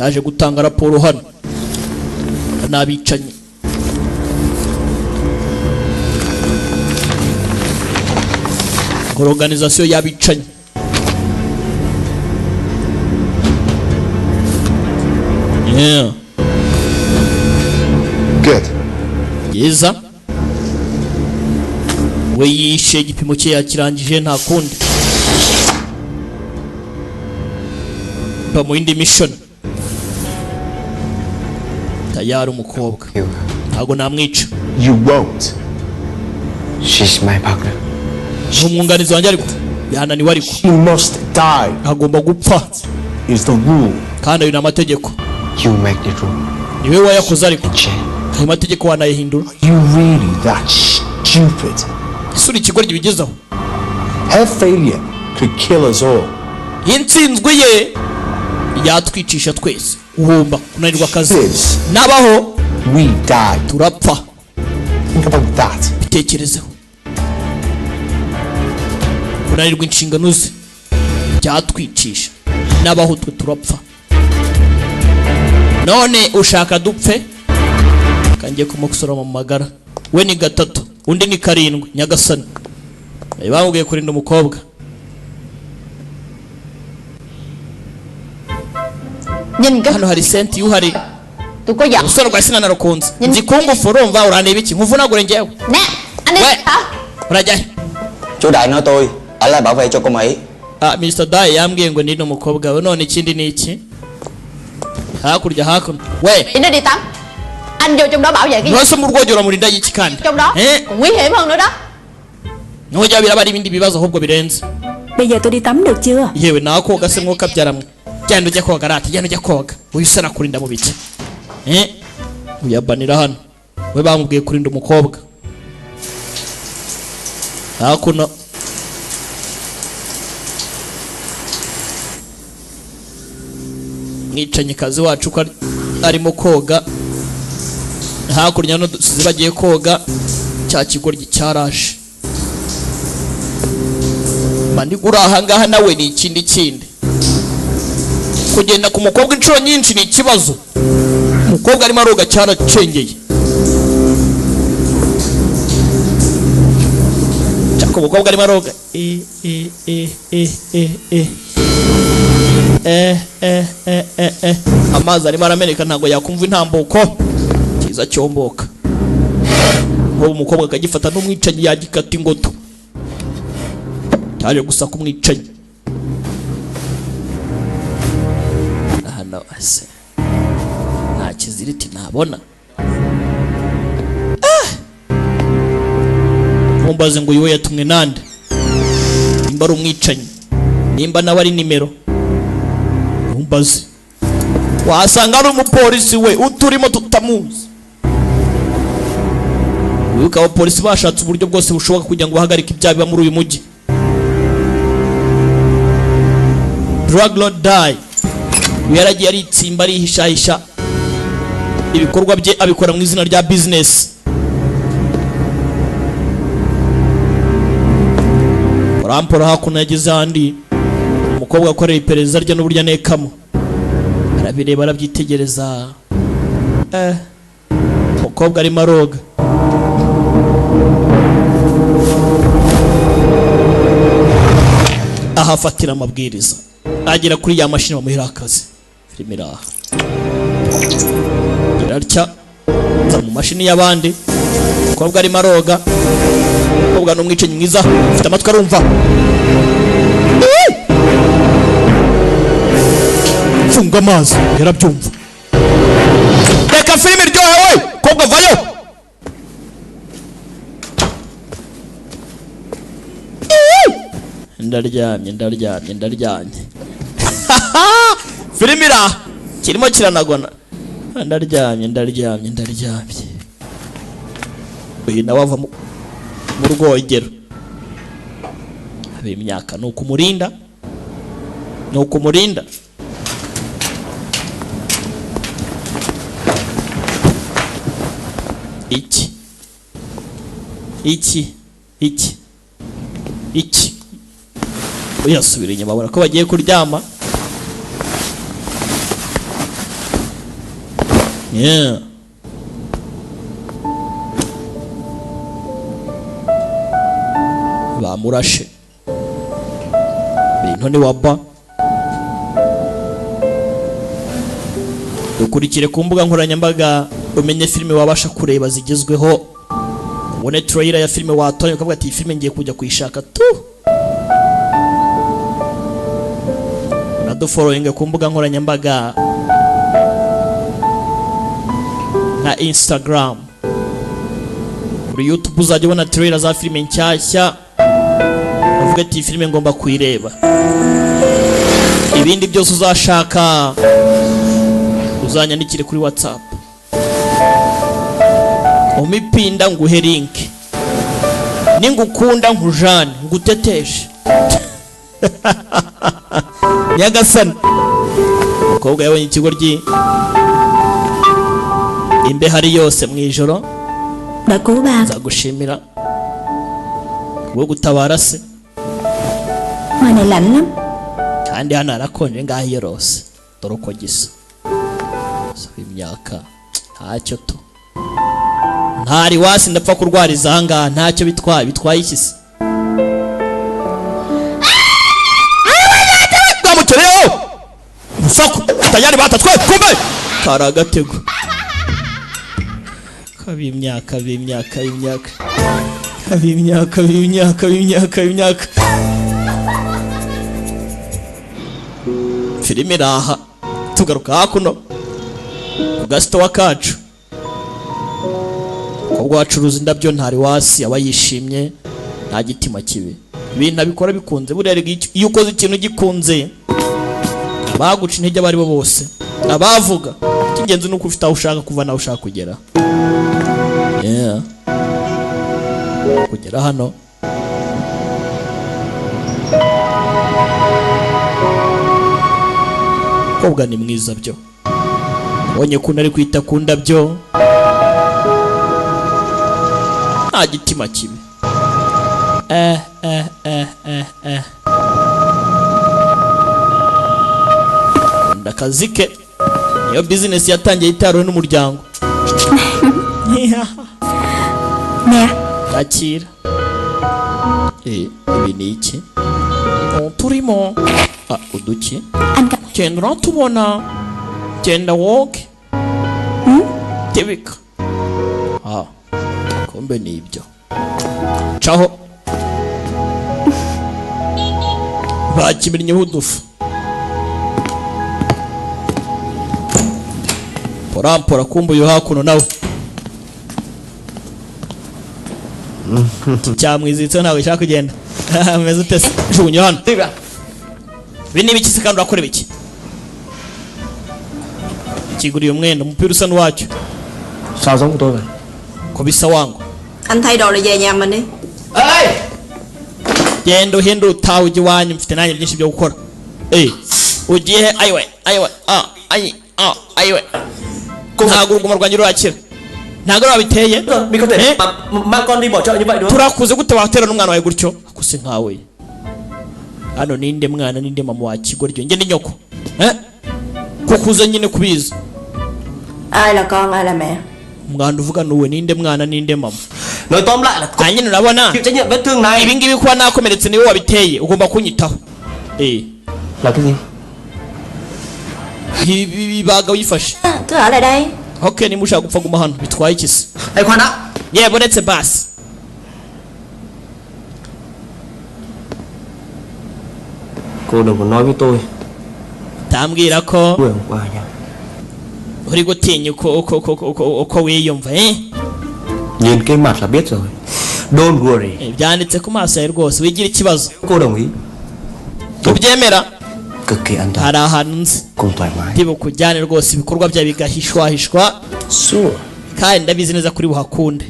Yaje gutanga raporo hano. Nabicanye. Organisation yabicanye. Yeah. Good. Yeza. We yishe igipimo cye yakirangije nta kundi. Pa mu indi mission. Tayari umukobwa. Ntago namwica. You won't. She's my partner. Umwunganizi wanjye ariko yananiwe ariko. She must die. Agomba gupfa. Is the rule. Kandi ayo n'amategeko. You make the rule. Niwe wayakoze ariko. Ayo mategeko wanayihindura. You really that stupid? Isuri ikigoryi bigezaho. Her failure could kill us all. Intsinzwe ye yatwicisha twese. Uhomba kunanirwa akazi. Nabaho we die. Turapfa. Think about that. Bitekerezeho. Kunanirwa inshingano ze byatwicisha. Nabaho twe turapfa. None ushaka dupfe? Kangiye kumukusora mu magara. We ni gatatu, undi ni karindwi, Nyagasani. Bamubwiye kurinda umukobwa. Hano hari senti yuhari. Tôi có giận. Usoro rwa sina narukunze. Nzi kungufu urumva uraneba iki? Nkuvunagure ngewe. Nè, anh đi hả? Urajya. Chú Đại nói tôi ở lại bảo vệ cho cô Mỹ. Mr. Dai yambwiye ngo ni umukobwa we none ikindi ni iki? Hakurya hakuno. We. Nó đi tắm. Anh vô trong đó bảo vệ cái gì? Nose mu rwogero murinda y'iki kandi. Trong đó còn nguy hiểm hơn nữa đó. Nujya biraba ibindi bibazo ahubwo birenze. Bây giờ tôi đi tắm được chưa? Yewe nawe koga se mwuka byaramwe. Genda ujya koga rati, genda ujya koga. Uyu sana kurinda mu biki. Uyabanira hano. We bamubwiye kurinda umukobwa. Hakuno. Mwicanye kazi wacu ko arimo koga. Hakurya no dusize bagiye koga. Cya kigoryi cyaraje. Mandi guraha ngaha nawe ni ikindi. Kugenda ku mukobwa inshuro nyinshi ni ikibazo. Umukobwa arimo aroga cyaracengeye. Cyako umukobwa arimo aroga. Amazi arimo arameneka ntago yakumva intambuko. Kiza cyomboka. Uwo umukobwa akagifata n'umwicanyi yagikata ingoto. Cyaje gusa kumwicanyi. Hano ase. Nta kiziriti nabona. Mumbaze ngo uyu yatumwe nande. Nimba ari umwicanyi. Nimba nawe ari nimero. Mumbaze. Wasanga ari umupolisi we uturimo tutamuzi. Wibuka abapolisi bashatse uburyo bwose bushoboka kugira ngo bahagarike ibyaha biba muri uyu mujyi. Drug Lord die. Yaragiye aritsimba arihishahisha. ibikorwa bye abikora mu izina rya business. Rampora hakuno yagize handi umukobwa akorera iperereza rye n'uburyo anekamo, arabireba arabyitegereza. Umukobwa arimo aroga. Ahafatira amabwiriza agera kuri ya mashini bamuhira akazi. Filime iraha irarya mu mashini y'abandi. Umukobwa arimo aroga. Umukobwa n'umwicanyi mwiza ufite amatwi arumva. Funga amazi yarabyumva. Reka filime iryohe we kobwa vayo. Ndaryamye. Filime iraha kirimo kiranagona. Ndaryamye. Uyu nawe ava mu rwogero. Abe imyaka ni ukumurinda. Iki uyasubira inyuma abona ko bagiye kuryama. Bamurashe bintu ni waba. Dukurikire ku mbuga nkoranyambaga umenye filime wabasha kureba zigezweho. Ubone trailer ya filime watonye ukavuga ati filime ngiye kujya kuyishaka tu. Following ku mbuga nkoranyambaga na Instagram. Kuri YouTube uzajya ubona trailer za filime nshyashya uvuga ati filime ngomba kuyireba. Ibindi byose uzashaka uzanyandikire kuri WhatsApp. Umipinda nguhe link. Ningukunda nkujane nguteteshe. Nyagasani umukobwa yabonye ikigoryi imbe hari yose mu ijoro. Nzagushimira kubwo gutabara se. Kandi hano harakonje ngaho yorose dore uko gisa. Imyaka ntacyo tu ntari wasi ndapfa kurwariza ahangaha ntacyo bitwaye iki se. Mfako tayari batatwe kumbe karagatego. Kabimyaka filime iraha. Tugaruka hakuno ugasito wakacu ubwo wacuruza indabyo ntari wasi aba yishimye nta gitima kibe. Ibintu abikora bikunze burere iyo ukoze ikintu gikunze baguca intege abari bo bose abavuga. Ikingenzi nuko ufite aho ushaka kuva naho ushaka kugera. Kugera hano kobwa ni mwiza byo. Onye kuntu ari kwita ku ndabyo nta gitima kibi. Ndakazi ke niyo business yatangiye itarowe n'umuryango. Akira ibi ni iki turimo uduki genda tubona genda woke tebika kumbe ni ibyo caho bakimirinye udufu. Porampora kumbuye hakuno nawe cyamwizitse nawe ushaka kugenda. Meze utese jugunye hano bini biki se kandi urakora biki. Kiguriye umwenda umupira usa n'uwacyo. Sao giống của tôi vậy? Có biết sao wangu? Anh thay đồ rồi về nhà mình đi. Genda uhinde utaha ujya iwanyu mfite nanjye byinshi byo gukora. Ugiye ayiwe ntabwo urugomo rwanjye rurakira ntabwo wabiteye Mình không thể mang con đi bỏ chợ như vậy được. turakuze gute watera n'umwana wawe gutyo akuse nkawe hano ninde mwana ninde mama wa kigoryo njye ni nyoko kukuze nyine kubizi Ai là con, ai là mẹ? umwana uvuga nuwe ninde mwana ninde mama Nói tóm lại là cô nyine urabona chịu trách nhiệm vết thương này. ibi ngibi kuba nakomeretse niwe wabiteye ugomba kunyitaho Là cái gì? ibaga wifashe Cứ ở lại đây. okay niba ushaka gupfa guma hano bitwaye iki se Ê khoan đã. yewe uretse basi Cô đừng có nói với tôi tambwira ko buổi hôm qua nha. uri gutinya uko wiyumva Nhìn cái mặt là biết rồi. Don't worry. byanditse ku maso yawe rwose wigira ikibazo Cô đồng ý. ubyemera Cực kỳ an toàn. hari ahantu nzi Cùng thoải mái. ntibukujyane rwose ibikorwa byawe bigahishwahishwa Sure. kandi ndabizi neza kuri buhakunde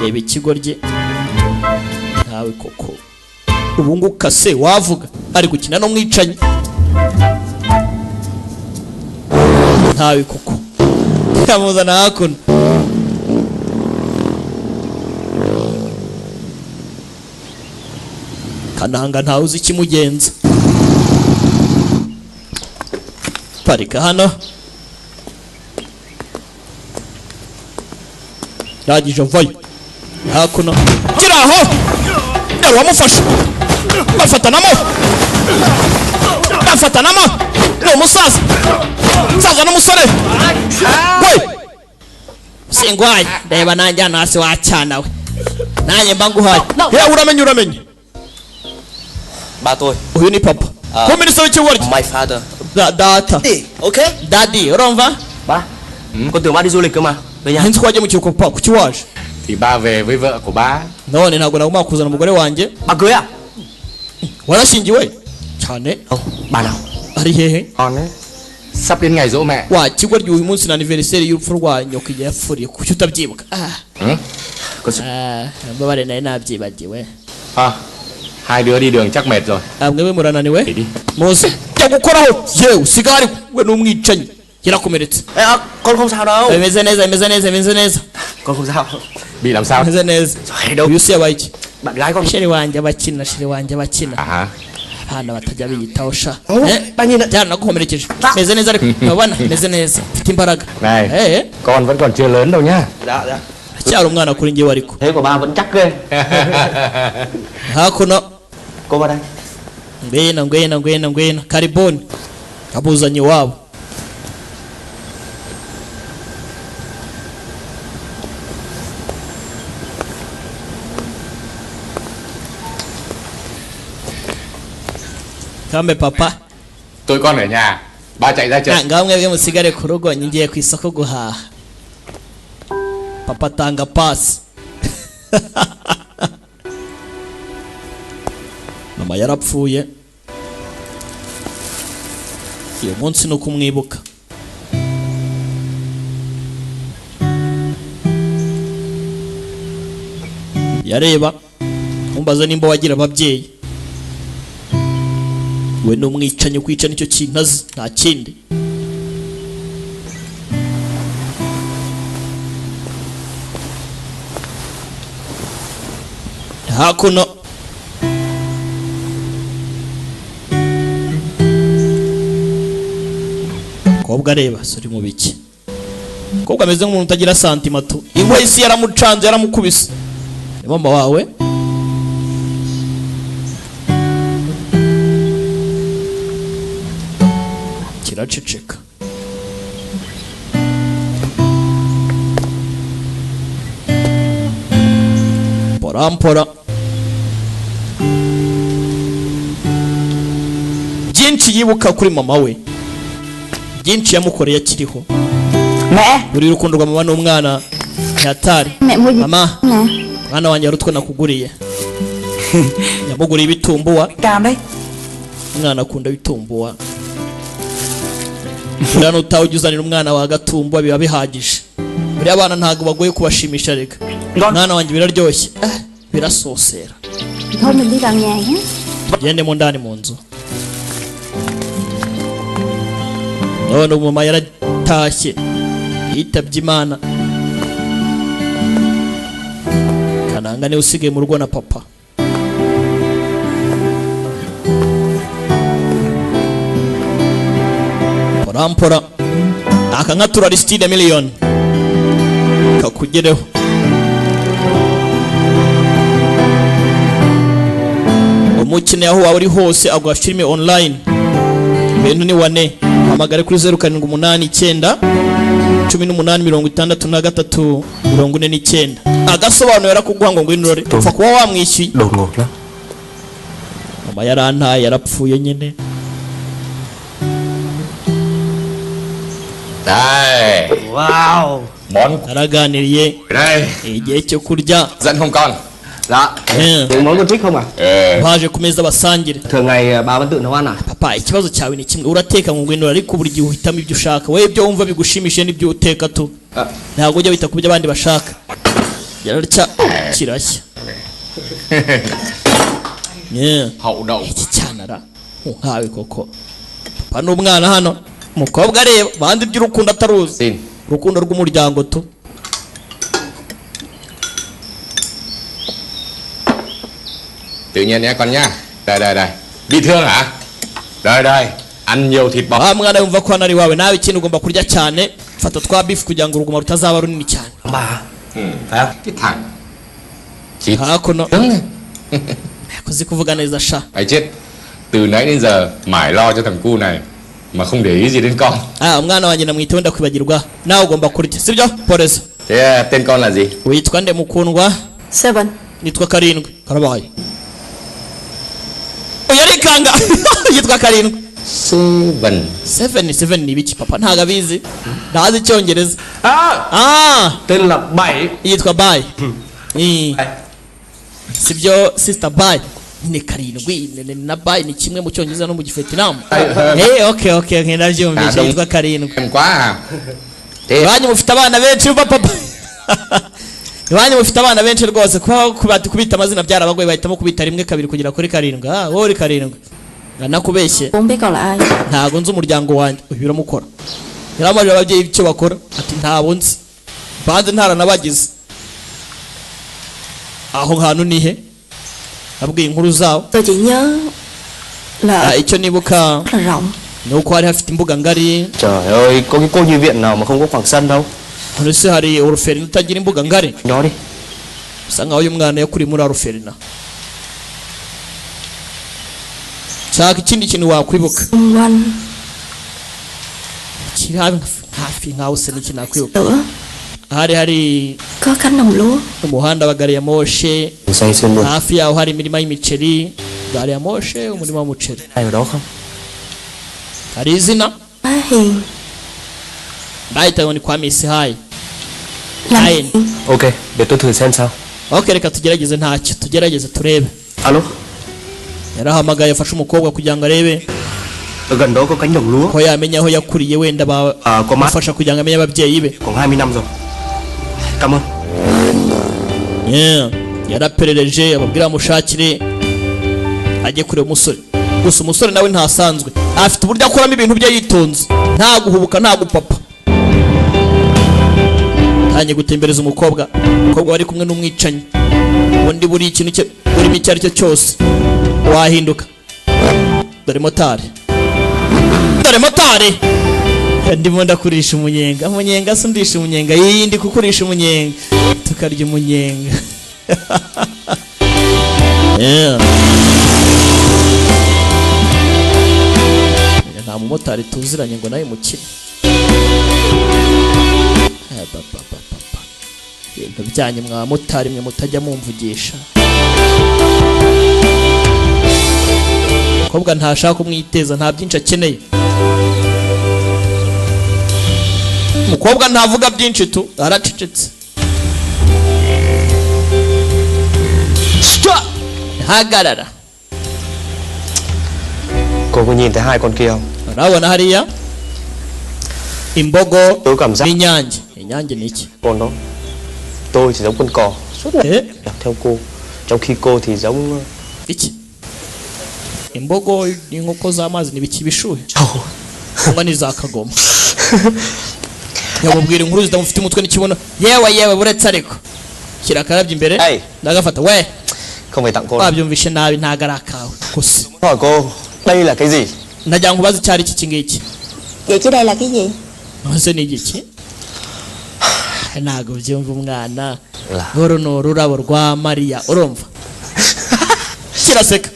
reba ikigoryi ntawe koko ubu nguka se wavuga ari gukina no mwicanyi ntawe koko yamuzana hakuno kananga ntawe uzi ikimugenza parika hano yagije vayo hakuno gira aho yari wamufashe bafatanamo ni umusaza umusaza n'umusore we singwaye reba nanjye hano hasi wacyana we nanjye mba nguhaye yewe uramenye Ba tôi. uyu ni papa ko minisitiri w'ikigoryi My father. data Ok. daddy urumva Ba. Con tưởng ba đi du lịch cơ mà. Về nhà. nzi ko wagiye mu kiruhuko papa kuki waje Thì ba về với vợ của ba. none ntabwo nagomba kuzana umugore wanjye Ba cưới à? warashingiwe cyane Không. Bà nào? ari hehe Con ấy sắp đến ngày giỗ mẹ. wa kigoryi uyu munsi na anniversaire y'urupfu rwa nyoko igihe yapfuriye kuki utabyibuka mbabare nawe nabyibagiwe Hai đứa đi đường chắc mệt rồi. mwebwe murananiwe Đi đi. muze jya gukoraho yewe usigare we n'umwicanyi yarakomeretse Ê, con không sao đâu. imeze neza Con không sao. Bị làm sao? imeze neza Trời đâu. uyu si yabaye iki Bạn gái con. sheri wanjye abakina À, abana batajya biyitaho sha Ba nhìn ạ. byaranagukomerekeje meze neza ariko urabona meze neza mfite imbaraga này, con vẫn còn chưa lớn đâu nhá. Dạ dạ. cyari umwana kuri njyewe ariko Thế của ba vẫn chắc ghê. hakuno Cô vào đây. ngwino karibuni abuzanye iwabo kambe papa Tụi con ở nhà. Ba chạy ra chợ. ngaho mwebwe musigare ku rugo ngiye ku isoko guhaha papa tanga pasi mama yarapfuye uyu munsi ni ukumwibuka yareba ntumbaze nimba wagira ababyeyi we ni umwicanyi kwica nicyo kintu azi nta kindi hakuno kobwa areba suri mu biki kobwa ameze nk'umuntu utagira santima tu ingwe isi yaramucanze yaramukubise ni mama wawe kiraceceka porampora byinshi yibuka kuri mama we byinshi yamukoreye akiriho Mẹ, buri rukundo rwa mama n'umwana ntiyatari mẹ mua gì mama nè? mwana wanjye warutwe nakuguriye yamuguriye ibitumbuwa Cam đấy. umwana akunda ibitumbuwa buriya nutawe ujya uzanira umwana wa gatumbuwa biba bihagije buriya abana ntabwo bagoye kubashimisha reka umwana wanjye biraryoshye birasosera Thôi mình đi vào nhà nhé. gende mu ndani mu nzu none umumama aratashye yitabye Imana. Kananga niwe usigaye mu rugo na papa. Porampora akangatura Aristide miliyoni kakugereho. Umukene aho waba uri hose agwa filime online. Ibintu ni wane. Hamagare kuri 0789 1863 agasobanuye arakuguha ngo ngwinurore upfa kuba wamwishyuye. Đột ngột lắm. Mama yarantaye yarapfuye nyine. Đây. Wow. Món Araganiriye đây. igihe cyo kurya. Dẫn không con? Dạ. Những món con thích không ạ? Baje ku meza basangire. Thường ngày bà vẫn tự nấu ăn à? Papa ikibazo cyawe ni kimwe urateka ngo ngwinura ariko buri gihe uhitamo ibyo ushaka. Wewe ibyo wumva bigushimishije n'ibyo uteka tu. Ntabwo ujya wita ku byo abandi bashaka. Yararya kirashya. Hậu đậu. Iki cyanara nkawe koko. Papa n'umwana hano. Umukobwa areba bandi by'urukundo ataruzi. Xin. Urukundo rw'umuryango tu. Tự nhiên nhé con nhá. Đây đây đây. Bị thương hả? Đây đây. Ăn nhiều thịt bò. Mwana yumva ko nari wawe nawe ikintu ugomba kurya cyane. Fata twa beef kugira ngo uruguma rutazaba runini cyane. Bà. Phải không? Cái thằng. Chị Hakuno. đứng này. Kuzi kuvuga neza sha. Mày chết. Từ nãy đến giờ mãi lo cho thằng cu này mà không để ý gì đến con. Umwana wanjye namwiteho ndakwibagirwa. Nawe ugomba kurya. Sibyo? Poreza. Thế tên con là gì? Witwa nde mukundwa? 7. Nitwa Karindwi. Karabaye. Yari kanga. Yitwa Karindwi. 7 ni biki papa ntaga bizi. Ndazi Icyongereza. Tên là Bảy. Yitwa Bye. Sibyo sister Bye. Ni Karindwi na Bye ni kimwe mu Cyongereza no mu Vietnam. Okay ndabyumvise yitwa Karindwi. Em quá à. Banyu mufite abana benshi papa. Banyu mufite abana benshi rwose kubita amazina byarabagoye bahitamo kubita rimwe kabiri kugira kuri Karindwi. Wowe uri Karindwi. Nakubeshye. Không biết con là ai. Ntago nzi umuryango wanjye biramukora. Yaramaje ababyeyi icyo bakora ati ntabo nzi. Banze ntaranabagize. Aho hantu ni he? Abwiye inkuru zawo. Tôi chỉ nhớ là icyo nibuka rất là rộng. nuko hari hafite imbuga ngari. Trời ơi, có cái cô nhi viện nào mà không có khoảng sân đâu. Nese hari orphelin utagira imbuga ngari. Nó đi. Usanga uyu mwana yakuri muri orphelina. Chaka ikindi kintu wakwibuka. Xung quanh Kiri hafi nkaho se n'iki nakwibuka. nữa Hari có cánh đồng lúa. umuhanda wa gari ya moshe. Say xuyên luôn. Hafi yaho hari imirima y'imiceri. Gari ya moshe umurima w'umuceri. Ai ở đó không? Hari izina. Má Hiền. Ndahita ni kwa Miss Hai. Làm Hiền. Ok, để tôi thử xem sao. Okay, reka tugerageze ntacyo tugerageze turebe. Alo. Yarahamagaye afashe umukobwa kugira ngo arebe Ở gần đó có cánh đồng lúa. ko yamenya aho yakuriye wenda Có mát. bafasha kugira ngo amenye ababyeyi be. Khoảng 20 năm rồi. Cảm ơn. Yaraperereje ababwira amushakire ajye kureba umusore. Gusa umusore nawe ntasanzwe. Afite uburyo akoramo ibintu bye yitonze. Nta guhubuka nta gupapa. Tanye gutembereza umukobwa. Umukobwa wari kumwe n'umwicanyi. Ubundi buri ikintu cye buri icyo ari cyo cyose wahinduka. Dore motari. Ndimo ndakurisha umunyenga. Umunyenga sundisha umunyenga. Yindi kukurisha umunyenga. Tukarya umunyenga. Nta mumotari tuziranye ngo nawe mukire. Ibintu byanyu mwa motari mwe mutajya mumvugisha. Umukobwa ntashaka kumwiteza nta byinshi akeneye. Umukobwa ntavuga byinshi tu aracecetse. Hagarara. Cô có nhìn thấy hai con kia không? Urabona hariya imbogo Tôi cảm giác n'inyange. Inyange ni iki? con đó. Tôi thì giống con cò, suốt ngày đạp theo cô. Trong khi cô thì giống iki? Imbogo n'inkoko z'amazi ni biki bishuhe? Cyangwa ni za kagoma? yamubwira inkuru zitamufite umutwe n'ikibuno. Yewe buretse ariko kirakarabye imbere ndagafata we không phải tặng cô. Wabyumvishe nabi ntago ari akawe gusa. Hỏi cô đây là cái gì? Ndagira ngo ubaze cyari iki kingiki. Vậy chứ đây là cái gì? Ese ni igiki? Ntago byumva umwana. Uru ni ururabo rwa Mariya urumva? Kiraseka.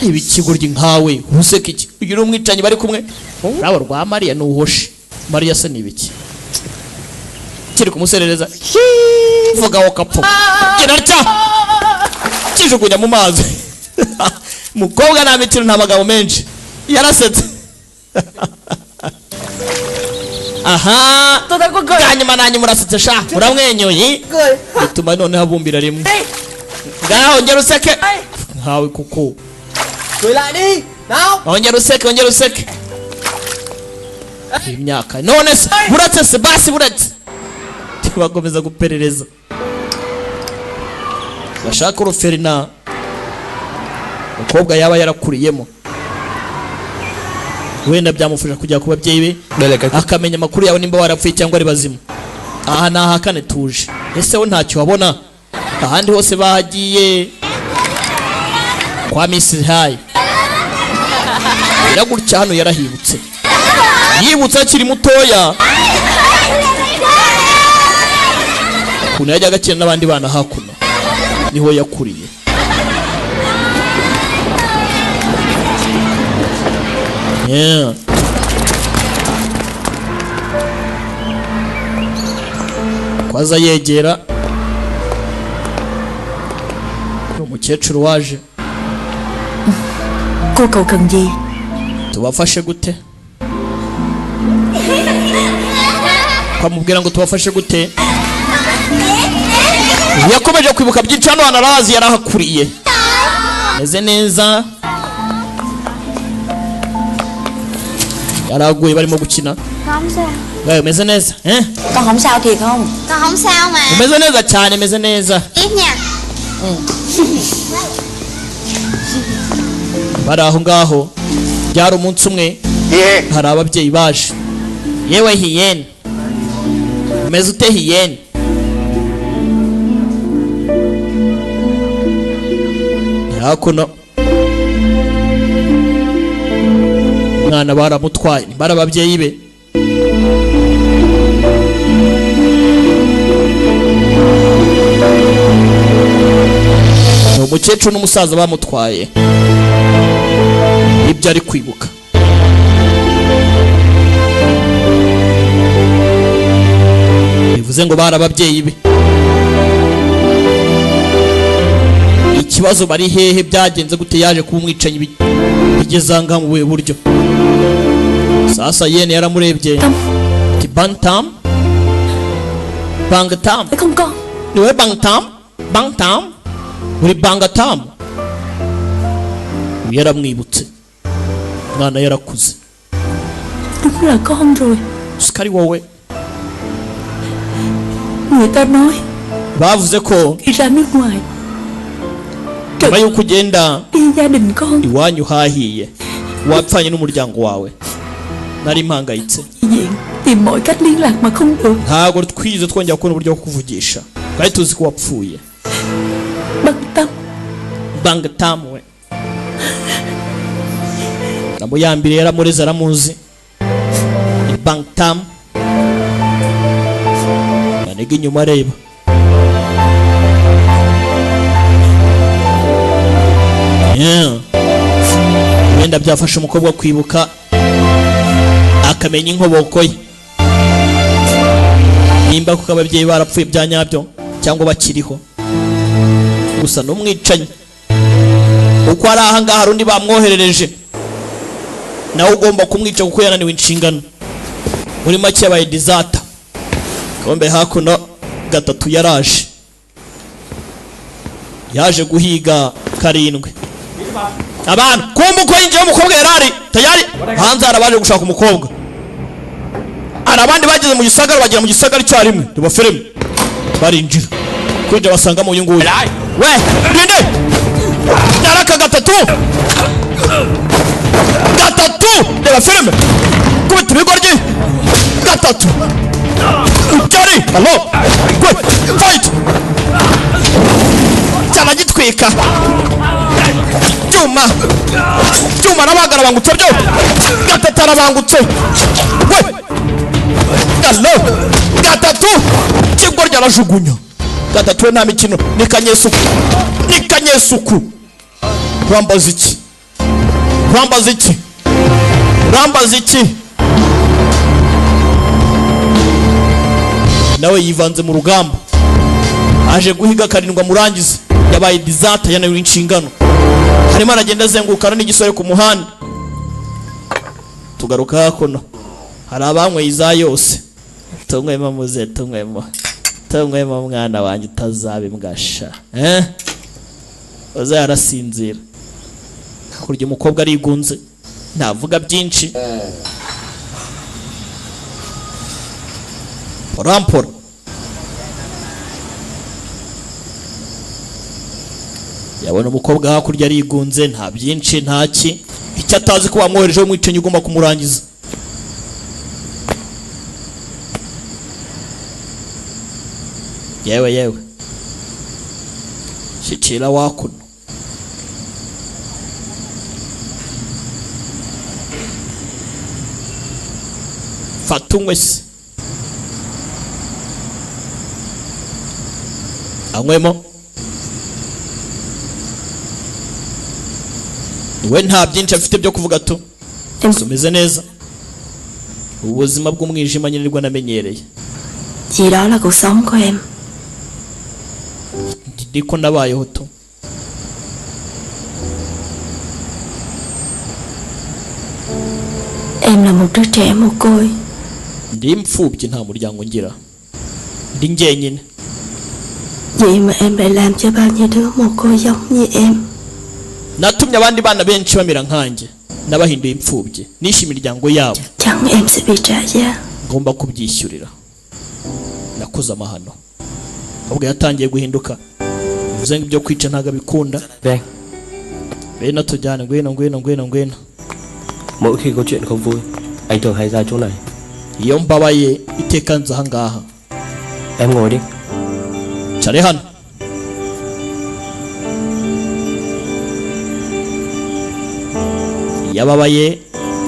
Ibi kigurya nkawe useka iki? Ugira umwicanyi bari kumwe? Ururabo rwa Mariya ni uhoshe. Mariya se ni ibiki? Kiri kumuserereza. Vuga wo kapo. Kirarya. Kijugunya mu mazi. Mukobwa nta mitiro nta bagabo menshi. Yarasetse. Aha. Ganyuma nanyi murasetse sha. Muramwenyuye. Bituma none habumbira rimwe. Ngaho ongera useke. Nkawe kuko. Cười lại đi. Nào. Ongera useke. Imyaka. None se buretse se basi buretse. Bakomeza guperereza. Bashaka uruferina. Umukobwa yaba yarakuriyemo. Wenda byamufasha kujya ku babyeyi be akamenya amakuru yawe nimba warapfuye cyangwa ari bazima. Aha nahakane tuje. Ese wo ntacyo wabona? Ahandi hose bahagiye kwa Miss Hayi. Iragutya hano yarahibutse. Yibutse akiri mutoya. Kuna yajyaga akina n'abandi bana hakuno. Niho yakuriye. Yeah. Kwaza yegera umukecuru waje. Cô cậu cần gì? Tubafashe gute? Kamubwira ngo tubafashe gute? Yakomeje kwibuka byinshi hano anarazi yarahakuriye. Meze neza. Yaraguye barimo gukina. Không sao. Wewe meze neza, Con không sao thiệt không? Con không sao mà. Meze neza cyane, meze neza. Tiếp nha. Bari aho ngaho byari umunsi umwe hari ababyeyi baje. Yewe hiyene. Meze ute hiyene? Hakuno mwana baramutwaye bara ababyeyi be. Umukecuru n'umusaza bamutwaye. Ibyo ari kwibuka. Bivuze ngo bara ababyeyi be. Ikibazo bari hehe byagenze gute yaje kuba umwicanyi bigezanga mu buryo. Sasa yene yaramurebye. Ti bantam. Bangatam. Không con. Niwe bangatam. Bangatam. Uri bangatam. Yaramwibutse. Mwana yarakuze. Đúng là con rồi. Skari wowe. Người ta nói bavuze ko đi ra nước ngoài nyuma yuko ugenda đi gia đình con iwanyu hahiye wapfanye n'umuryango wawe. Nari mpangayitse. Diện tìm mọi cách liên lạc mà không được. Ntago twize twongera kubona uburyo bwo kuvugisha. Kandi tuzi ko wapfuye. Bangatam we. Nabo yambire yaramureze aramuzi. Bangatam. Nega inyuma areba. Wenda byafasha umukobwa kwibuka akamenya inkoboko ye. Nimba kuko ababyeyi barapfuye bya nyabyo cyangwa bakiriho. Gusa n'umwicanyi. Uko ari aha ngaha rundi bamwoherereje. Nawe ugomba kumwica kuko yananiwe inshingano. Muri make yabaye dizata. Kombe hakuno gatatu yaraje. Yaje guhiga karindwi. Abantu kumbuko yinjiye umukobwa yarari tayari hanze arabaje gushaka umukobwa. Arabandi bageze mu gisagara bagira mu gisagara cyarimwe tubafireme barinjira kwinjira basanga mu yunguye. We rinde yaraka gatatu reba filime kubita ibigoryi gatatu cyari hello fight cyana gitwika cyuma nabagara bangutse byo gatatu arabangutse we hello gatatu kigwa ryarajugunya gatatu nta mikino ni kanyesuku rambaza iki nawe yivanze mu rugamba aje guhiga karindwa murangize yabaye dizata yananiwe inshingano harimo aragenda azengukana n'igisore ku muhanda tugaruka hakuno hari abanyweye iza yose tunywemo muze tunywemo mwana wanjye utazabe mbwasha oza yarasinzira kurya umukobwa arigunze ntavuga byinshi porampora yabona umukobwa hakurya arigunze nta byinshi ntaki icyo atazi ko wamwohereje mu icenye ugomba kumurangiza yewe shikira wakuno fatunywe se anywemo we nta byinshi afite byo kuvuga to sumeze neza ubuzima bw'umwijima nyine rwo namenyereye Chị đó là cuộc sống của em. Ndiko nabayeho to Em là một đứa trẻ mồ côi. Ndi imfubyi nta muryango ngira. Ndi njyenyine. Vậy mà em lại làm cho bao nhiêu đứa mồ côi giống như em. Natumye abandi bana benshi bamera nkanjye nabahinduye imfubyi nishi imiryango yabo. Chẳng em sẽ bị trả giá. Ngomba kubyishyurira. Nakoze amahano. Ubwo yatangiye guhinduka. Uvuze ngo ibyo kwica ntaga bikunda. Bena tujyane ngwino. Mỗi khi có chuyện không vui, anh thường hay ra chỗ này. Iyo mbabaye iteka nza hangaha. Em ngồi đi. Chare hano. Yababaye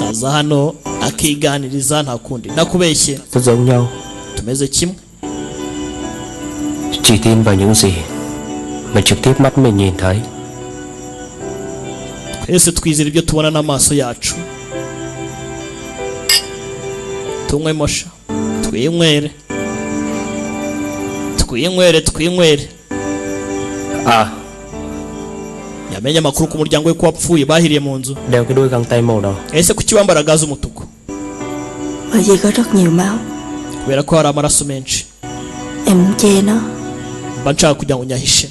aza hano akiganiriza nta kundi nakubeshye. Rất giống nhau. Tumeze kimwe. Chỉ tin vào những gì mà trực tiếp mắt mình nhìn thấy. Ese twizera ibyo tubona n'amaso yacu. Tunywe mosha. Twinywere. Yamenye amakuru ku muryango we ko wapfuye bahiriye mu nzu. Đeo cái đôi găng tay màu đỏ. Ese kuki wambara gaze umutuku? Bởi vì có rất nhiều máu. Kubera ko hari amaraso menshi. Em muốn che nó. Mba nshaka kugira ngo nyahishe.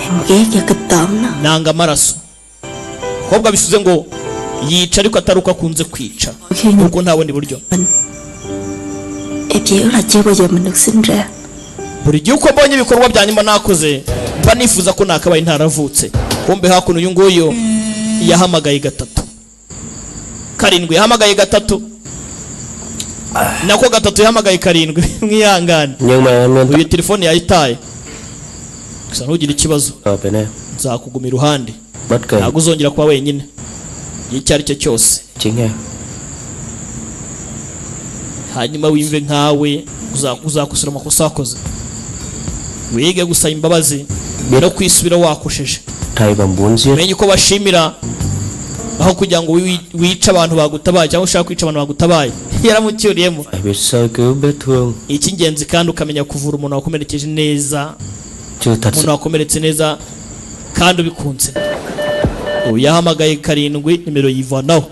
Em ghét và kịch tởm nó. Nanga amaraso. Kobwa bisuze ngo yica ariko ataruka kunze kwica. Kuko nta bundi buryo. Em chỉ ước là chưa bao giờ mình được sinh ra. Buri gihe uko mbonye ibikorwa bya nyuma nakoze mba nifuza ko nakabaye ntaravutse. Kumbe hakuno uyu nguyu yahamagaye gatatu. Karindwi yahamagaye gatatu. Nako gatatu yahamagaye karindwi mwihangane. Uyu telefone yayitaye. Gusa ntugire ikibazo. Nzakuguma iruhande. Ntabwo uzongera kuba wenyine. Icyo ari cyo cyose. Hanyuma wimve nkawe uzakusura amakosa wakoze. Wige gusaba imbabazi no kwisubira wakosheje. Menye uko bashimira aho kugira ngo wica abantu bagutabaye cyangwa ushaka kwica abantu bagutabaye. Yaramucyuriyemo. Iki ngenzi kandi ukamenya kuvura umuntu wakomerekeje neza. Umuntu wakomeretse neza kandi ubikunze. Uyahamagaye karindwi nimero yivanaho.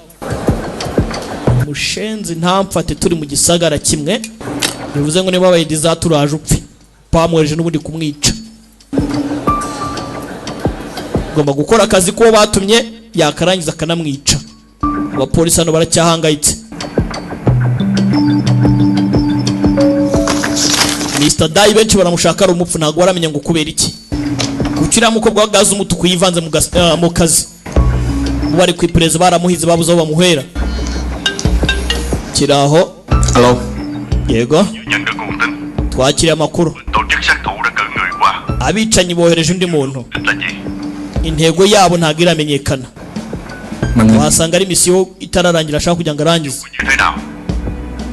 Mushenzi ntamfate turi mu gisagara kimwe. Bivuze ngo niba bayidiza turaje upfi. Pamwereje n'ubundi kumwica. Gomba gukora akazi ko batumye yakarangiza kanamwica. Abapolisi hano baracyahangayitse. Mr. Dai benshi baramushaka ari umupfu ntago baramenya ngo kubera iki. Gukira mukobwa wa gaze umutuku yivanze mu kazi. Bari kwipereza baramuhize babuze aho bamuhera. Kiraho Alo. Yego. Nhận được nguồn tin. Twakiriye amakuru. Tổ chức sát thủ đã cử người qua. Abicanyi bohereje undi muntu. Là gì? Intego yabo ntabwo iramenyekana. Wasanga ari misiyo itararangira ashaka kugira ngo arangize. Như thế nào?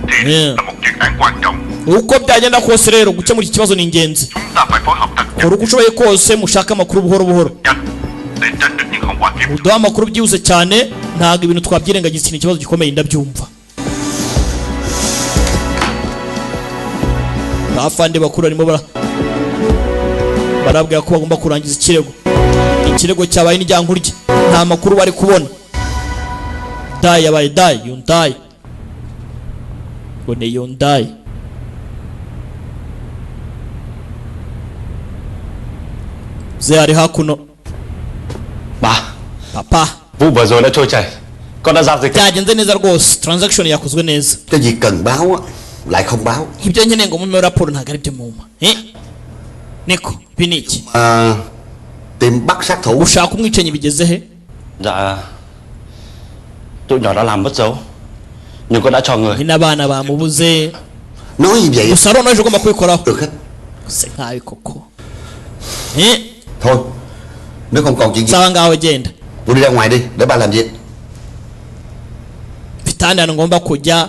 Thì là một chuyên án quan trọng. Uko byagenda kose rero gukemura iki kibazo ni ingenzi. Chúng ta phải phối hợp thật chặt. Kora uko ushoboye kose mushaka amakuru buhoro buhoro. Để tránh được những hậu quả nghiêm trọng. Uduha amakuru byihuse cyane ntabwo ibintu twabyirengagiza ikintu ikibazo gikomeye ndabyumva. Abafande bakuru barimo barabwira ko bagomba kurangiza ikirego cyabaye n'ijyankurye nta makuru bari kubona. Dai yabaye dai yundai bone yundai ari hakuno. Ba, Papa, vụ vừa rồi đã trôi chảy. Con đã giao dịch. Byagenze neza rwose, transaction yakozwe neza. Cái gì cần báo á lại không báo. Ibyo nkeneye ngo mu raporo ntabwo ari byo muma. Niko, biniki. Tìm bắt sát thủ. Ushaka umwicanyi bigeze he? Dạ, tụi nhỏ đã làm mất dấu, nhưng con đã cho người. Ni n'abana bamubuze. Nói gì vậy? Gusa rero naje ugomba kubikoraho. Được hết. Se nkawe koko. Thôi, nếu không còn chuyện gì. Sawa ngaho genda. Tôi đi ra ngoài đi để ba làm việc. Vitanda ngomba kujya.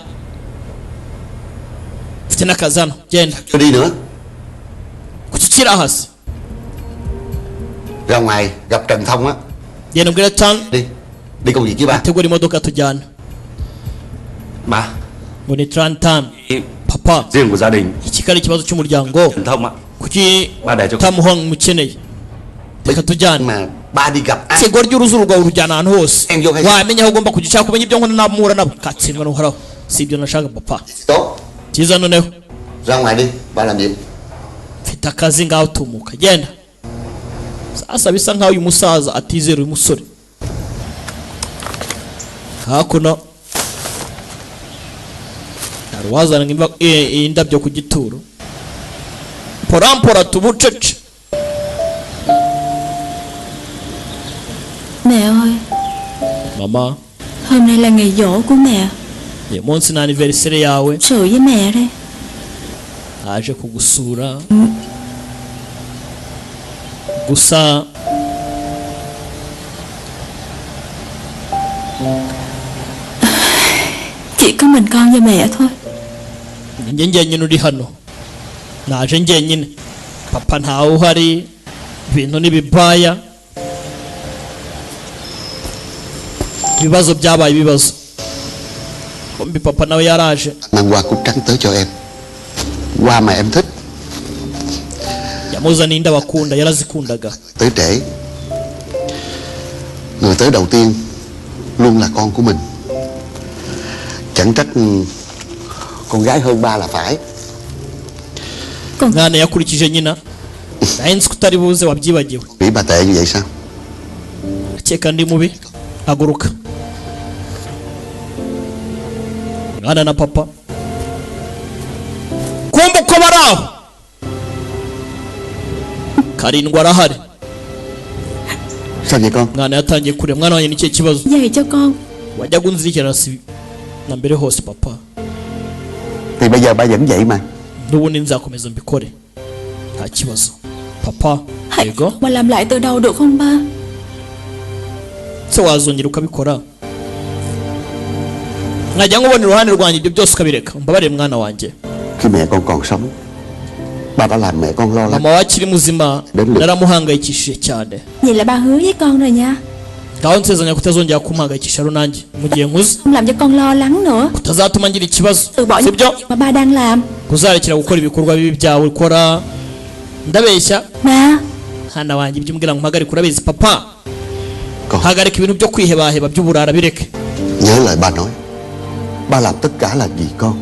Mfite n'akazi hano genda. Chưa đi nữa. Kuki hasi? Ra ngoài gặp Trần Thông á. Genda ubwira Chan. Đi công việc với ba. Tegura imodoka tujyana. Ba. Ngo ni Trantam. Papa. Riêng của gia đình. Iki kari ikibazo cy'umuryango. Trần Thông ạ. Kuki ba để cho tamuha mukeneye. Reka tujyana. Mà ba đi gặp ai? Sego ry'uruzu rwawe urujyana ahantu hose. Wamenya aho ugomba kujya ushaka kumenya ibyo nkunda namura nabo. Katsindwa n'uhoraho. Si ibyo nashaka papa. Tốt. Cyiza noneho. Ra ngoài đi, ba làm việc. Mfite akazi ngaho tumuka genda. Sasa bisa nkaho uyu musaza atizera uyu musore. Hakuno wazana indabyo ku gituro. Porampora tubucece. Mẹ ơi. Mama. Hôm nay là ngày giỗ của mẹ. Uyu munsi ni anniversaire yawe. Sự với mẹ đây. Aje kugusura. Gusa chỉ có mình con và mẹ thôi. Njye njyenyine uri hano. Naje njyenyine. Papa ntawe uhari. Ibintu n'ibibaya. Ibibazo byabaye ibibazo. Kombi papa nawe yaraje. Mang quà cúc trắng tới cho em. Quà mà em thích. Yamuzaniye indabo akunda yarazikundaga. Tới trễ. Người tới đầu tiên luôn là con của mình. Chẳng trách con gái hơn ba là phải. Mwana yakurikije nyina. Nzi ko utari buze wabyibagiwe. Nghĩ bà tệ như vậy sao? Akeka ndi mubi. Aguruka. Mwana na papa. Kumva uko baraho. Karindwa arahari. Sao vậy con? Mwana yatangiye kurira. Mwana wanjye n'ikihe kibazo? Dạy cho con. Wajyaga unzirikira si na mbere hose papa. Thì bây giờ ba vẫn vậy mà. N'ubundi nzakomeza mbikore. Nta kibazo. Papa, yego. Mà làm lại từ đầu được không ba? Se wazongera ukabikora. Nkajya nkubona uruhande rwanjye ibyo byose ukabireka. Mbabarire mwana wanjye. Khi mẹ con còn sống, ba đã làm mẹ con lo lắng. Mama wakiri muzima naramuhangayikishije cyane. Vậy là ba hứa với con rồi nha. Ngaho nsezanya kutazongera kumuhangayikisha runange mu gihe nkuze. Không làm cho con lo lắng nữa. Utazatuma ngira ikibazo. Từ bỏ những việc mà ba đang làm. Kuzarekera gukora ibikorwa bibi byawe ukora. Ndabeshya. Ba. Hana wanjye ibyo mbwira mpagare kurabizi papa. Hagarika ibintu byo kwihebaheba by'uburara bireke. Nhớ lời ba nói. Ba làm tất cả là vì con.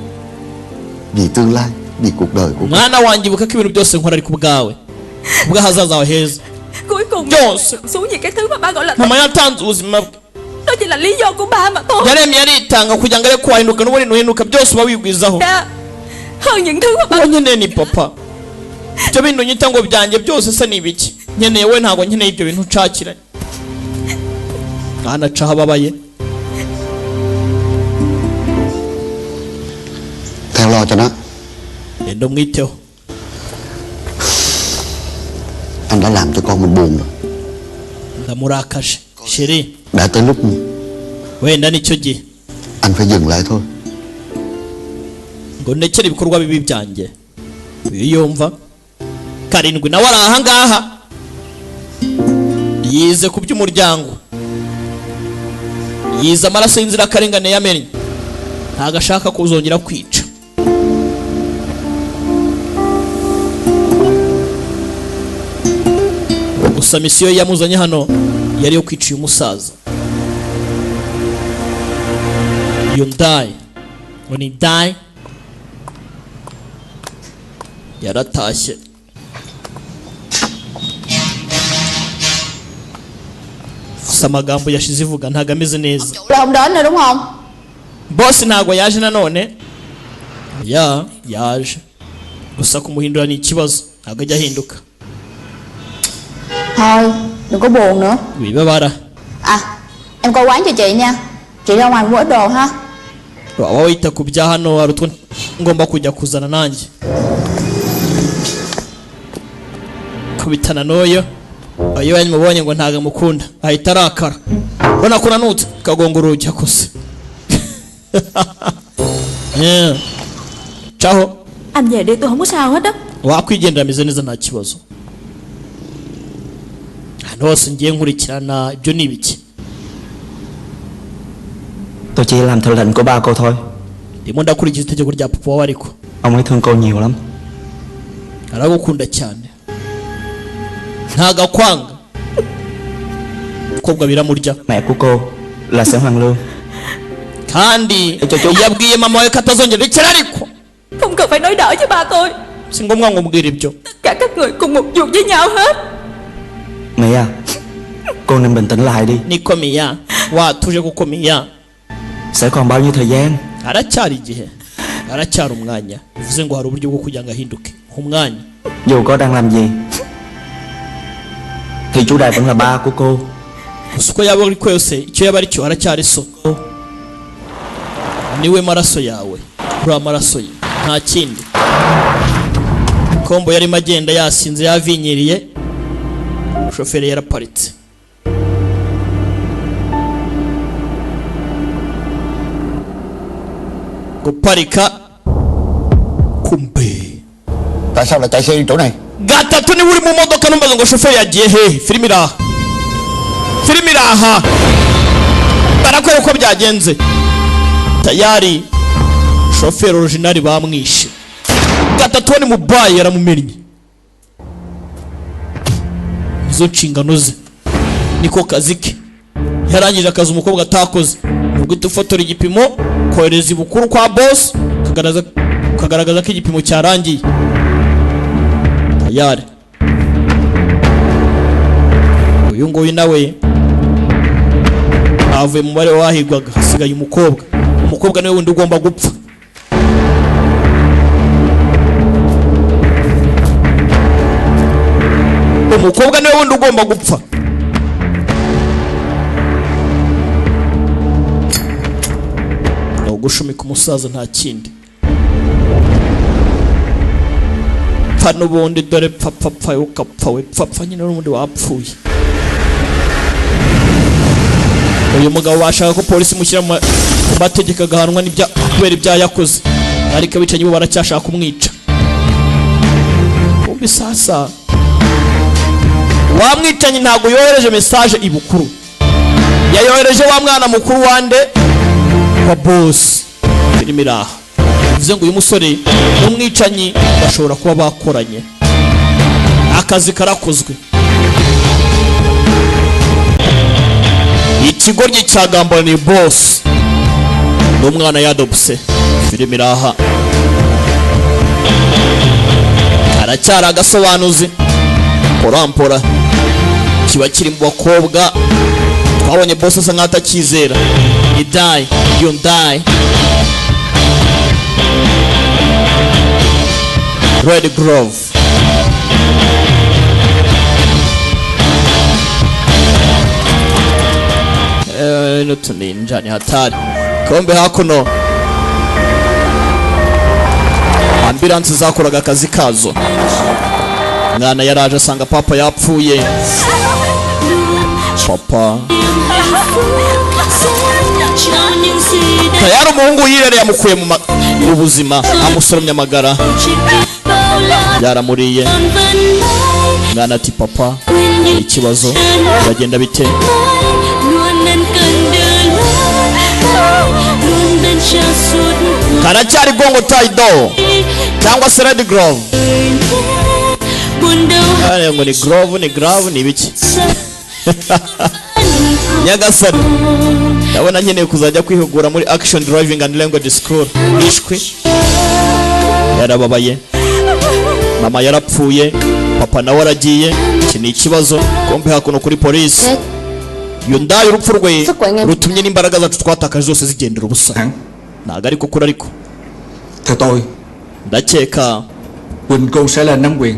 Vì tương lai, vì cuộc đời của con. Mwana wanjye ibuka ko ibintu byose nkora ari ku bwawe. Kubw'ahazaza hawe heza. Cuối cùng byose xuống về cái thứ mà ba gọi là mama yatanze ubuzima bwe. Đó chỉ là lý do của ba mà thôi. Yaremye aritanga kugira ngo areke kwahinduka n'ubundi nuhinduka byose uba wigwizaho. Hơn những thứ mà ba nkeneye ni papa. Ibyo bintu nyita ngo byanjye byose se ni ibiki? Nkeneye we ntabwo nkeneye ibyo bintu ucakira. Anaca ababaye. Theo lo cho nó. Genda umwiteho. Anh đã làm cho con mình buồn rồi. Ndamurakaje. Sheri, Đã tới lúc wenda nicyo gihe anh phải dừng lại thôi. ngo ndekere ibikorwa bibi byanjye. Uyu yumva karindwi nawe ari aha ngaha yize ku by'umuryango, yize amaraso y'inzirakarengane yamenye, ntabwo ashaka kuzongera kwica. Gusa misiyo yamuzanye hano yari yo kwica uyu musaza. Yundaye ngo ni dayi yaratashye. Gusa amagambo yashize ivuga ntabwo ameze neza. Là không đến rồi đúng không? Boss ntabwo yaje nanone. Yaje. Gusa kumuhindura ni ikibazo, ntabwo ajya ahinduka. Thôi đừng có buồn nữa. Wibabara. À em coi quán cho chị nha. Chị ra ngoài mua ít đồ ha. Waba wita ku bya hano hari utwo ngomba kujya kuzana nanjye. Kubitana noyo ayo yanyimubonye ngo ntaga mukunda ahita arakara. Bona kunanutse kagonga urugi akose. Ciao. Anh về đi, tôi không có sao hết á. Wakwigendera ameze neza nta kibazo. Hano hose ngiye nkurikirana ibyo ni ibiki. Tôi chỉ làm theo lệnh của ba cô thôi. Ndimo ndakurikiza itegeko rya papa wawe ariko. Ông ấy thương cô nhiều lắm. Aragukunda cyane. Ntaga kwanga. Kobwa biramurya. Mẹ của cô là Sở Hoàng Lương. Kandi yabwiye mama wawe katazongera ikira ariko. Không cần phải nói đỡ cho ba tôi. Si ngombwa ngo mbwire ibyo. Tất cả các người cùng một ruột với nhau hết. Mẹ à, cô nên bình tĩnh lại đi. Niko Mia, watuje kuko Mia. Sẽ còn bao nhiêu thời gian? Aracyari igihe. Aracyari umwanya. Bivuze ngo hari uburyo bwo kugira ngo ahinduke. Umwanya. Dù có đang làm gì thì chú Đại vẫn là ba của cô. Uko yaba uri kwese, icyo yaba ari cyo aracyari so. Niwe maraso yawe. Uri amaraso ye. Nta kindi. Kombo yari magenda yasinze yavinyiriye. Shoferi yaraparitse. Guparika kumbe. Tại sao lại chạy xe đi chỗ này? Gatatu ni uri mu modoka numbaza ngo shoferi yagiye he? Filimi iraha. Filimi iraha. Barakora uko byagenze. Tayari shoferi originali bamwishe. Gatatu ni mubaye yaramumennye. Izo nshingano ze niko kazi ke. Yarangije akazi umukobwa atakoze. Ubwo tufotora igipimo kohereza ibukuru kwa boss kagaragaza ko igipimo cyarangiye. Tayari uyu nguyu nawe avuye mu bare wahigwaga, hasigaye umukobwa. Umukobwa niwe wundi ugomba gupfa. Umukobwa niwe wundi ugomba gupfa. No gushumika umusaza nta kindi. Pano bundi dore papa ukapfa we pfa nyine n'undi wapfuye. Uyu mugabo bashaka ko polisi mushyira mu mategeko agahanwa n'ibya kubera ibya yakoze, ariko abicanyi bo baracyashaka kumwica. Kumbi sasa wamwicanyi ntago yohereje message ibukuru, yayohereje wa mwana mukuru wande kwa boss. Filimi iraha. Bivuze ngo uyu musore n'umwicanyi bashobora kuba bakoranye, akazi karakozwe. Ikigoryi cyagambana ni boss n'umwana yadobse. Filimi iraha. Aracyari agasobanuzi porampora kiba kiri mu bakobwa. Twabonye boss asa nkaho atakizera. Idai Yundai Red Grove. Nutuninja ni hatari. Kombe hakuno ambulanse zakoraga akazi kazo. Mwana yaraje asanga papa yapfuye. Papa tayari umuhungu yirere yamukuye mu buzima, amusoromye amagara, yaramuriye. Mwana ati papa ikibazo biragenda bite? Karacyari gongo taido cyangwa se red grove. Ngo ni grove ni biki? Nyagasani ndabona nkeneye kuzajya kwihugura muri action driving and language school. Ishwe yarababaye, mama yarapfuye, papa nawe aragiye. Iki ni ikibazo kombe hakuno kuri polisi. Yundaye urupfu rwe rutumye n'imbaraga zacu twatakaje zose zigendera ubusa. Ntago ariko kuri ariko theo tôi ndakeka Quỳnh cô sẽ lên nắm quyền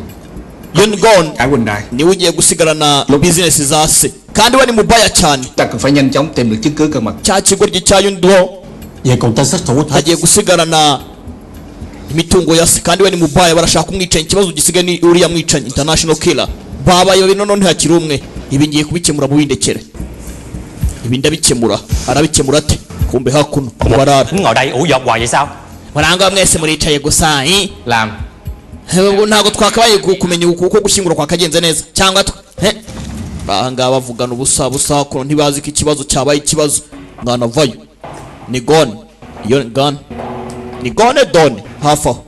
Yungon cả Quỳnh Đài niwe ugiye gusigarana business za se, kandi we ni mubaya cyane. Ta cần phải nhanh chóng tìm được chứng cứ cơ mật. Cya kigoryi cya Yundo Về cùng tên sát thủ hagiye gusigarana imitungo ya se, kandi we ni mubaya. Barashaka kumwicanyi, ikibazo gisigaye ni uriya mwicanyi international killer. Babaye bino none hakiri umwe. Ibi ngiye kubikemura mu bindekere. Ibi ndabikemura. Arabikemura ate? Kumbe hakuno barara. Ngồi đây ủ dọc hoài vậy sao? Murangwa mwese muricaye gusa làm ntabwo twakabaye kumenya uko gushyingura kwa kagenze neza cyangwa bahanga bavugana ubusa kuno ntibazi ko ikibazo cyabaye ikibazo. Mwana vayo ni gone, iyo gone ni gone done hafi aho.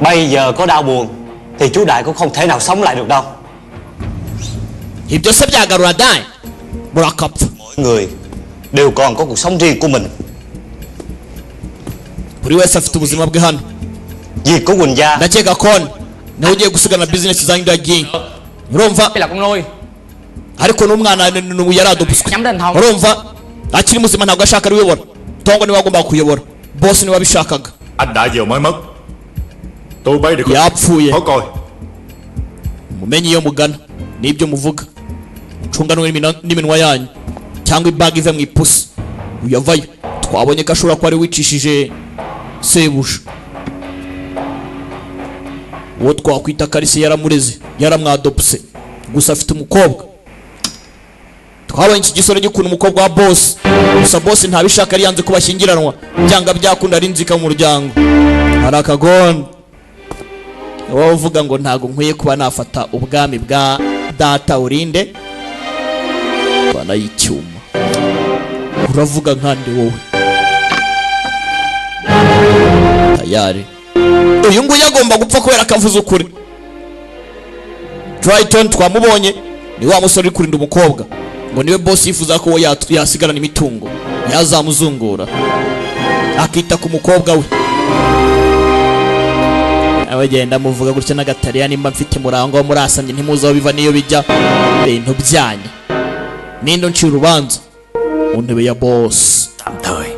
Bây giờ có đau buồn thì chú Đại cũng không thể nào sống lại được đâu. Ibyo se byagarura dai murakapfa. Mỗi người đều còn có cuộc sống riêng của mình. Buri wese afite ubuzima bwe hano. Việc của Quỳnh gia ndakeka kon nawe ugiye gusigana business zanyu ndagiye. Urumva là con nuôi ariko n'umwana yaradobuswe. Urumva akiri muzima ntabwo ashaka kuyobora. Tongo ni wagomba kuyobora, boss ni wabishakaga. Anh đã vừa mới mất. Tôi bay được yapfuye. Khó coi. Mumenye iyo mugana nibyo muvuga. Cunganwe n'iminwa yanyu cyangwa ibag ive mu ipusi. Uyavayo twabonye ko ashobora kuba ari wicishije sebuja. Uwo twakwita Karisi yaramureze, yaramwadopse, gusa afite umukobwa. Twabonye iki gisore gikunda umukobwa wa boss, gusa boss ntabishaka, ari yanze kubashyingiranwa, byanga byakunda ari nzika mu muryango. Hari akagonda wowe uvuga ngo ntago nkwiye kuba nafata ubwami bwa data urinde bana y'icyuma. Uravuga nkande wowe tayari uyu nguyu agomba gupfa kubera akavuze ukuri. Triton twamubonye ni wa musore uri kurinda umukobwa, ngo niwe boss yifuza ko yasigarana imitungo, yazamuzungura akita ku mukobwa we. Abagenda muvuga gutya n'agatariya nimba mfite murango murasamye ntimuzaho biva niyo bijya ibintu byanyu. Nindo ncira urubanza mu ntebe ya boss tạm thời.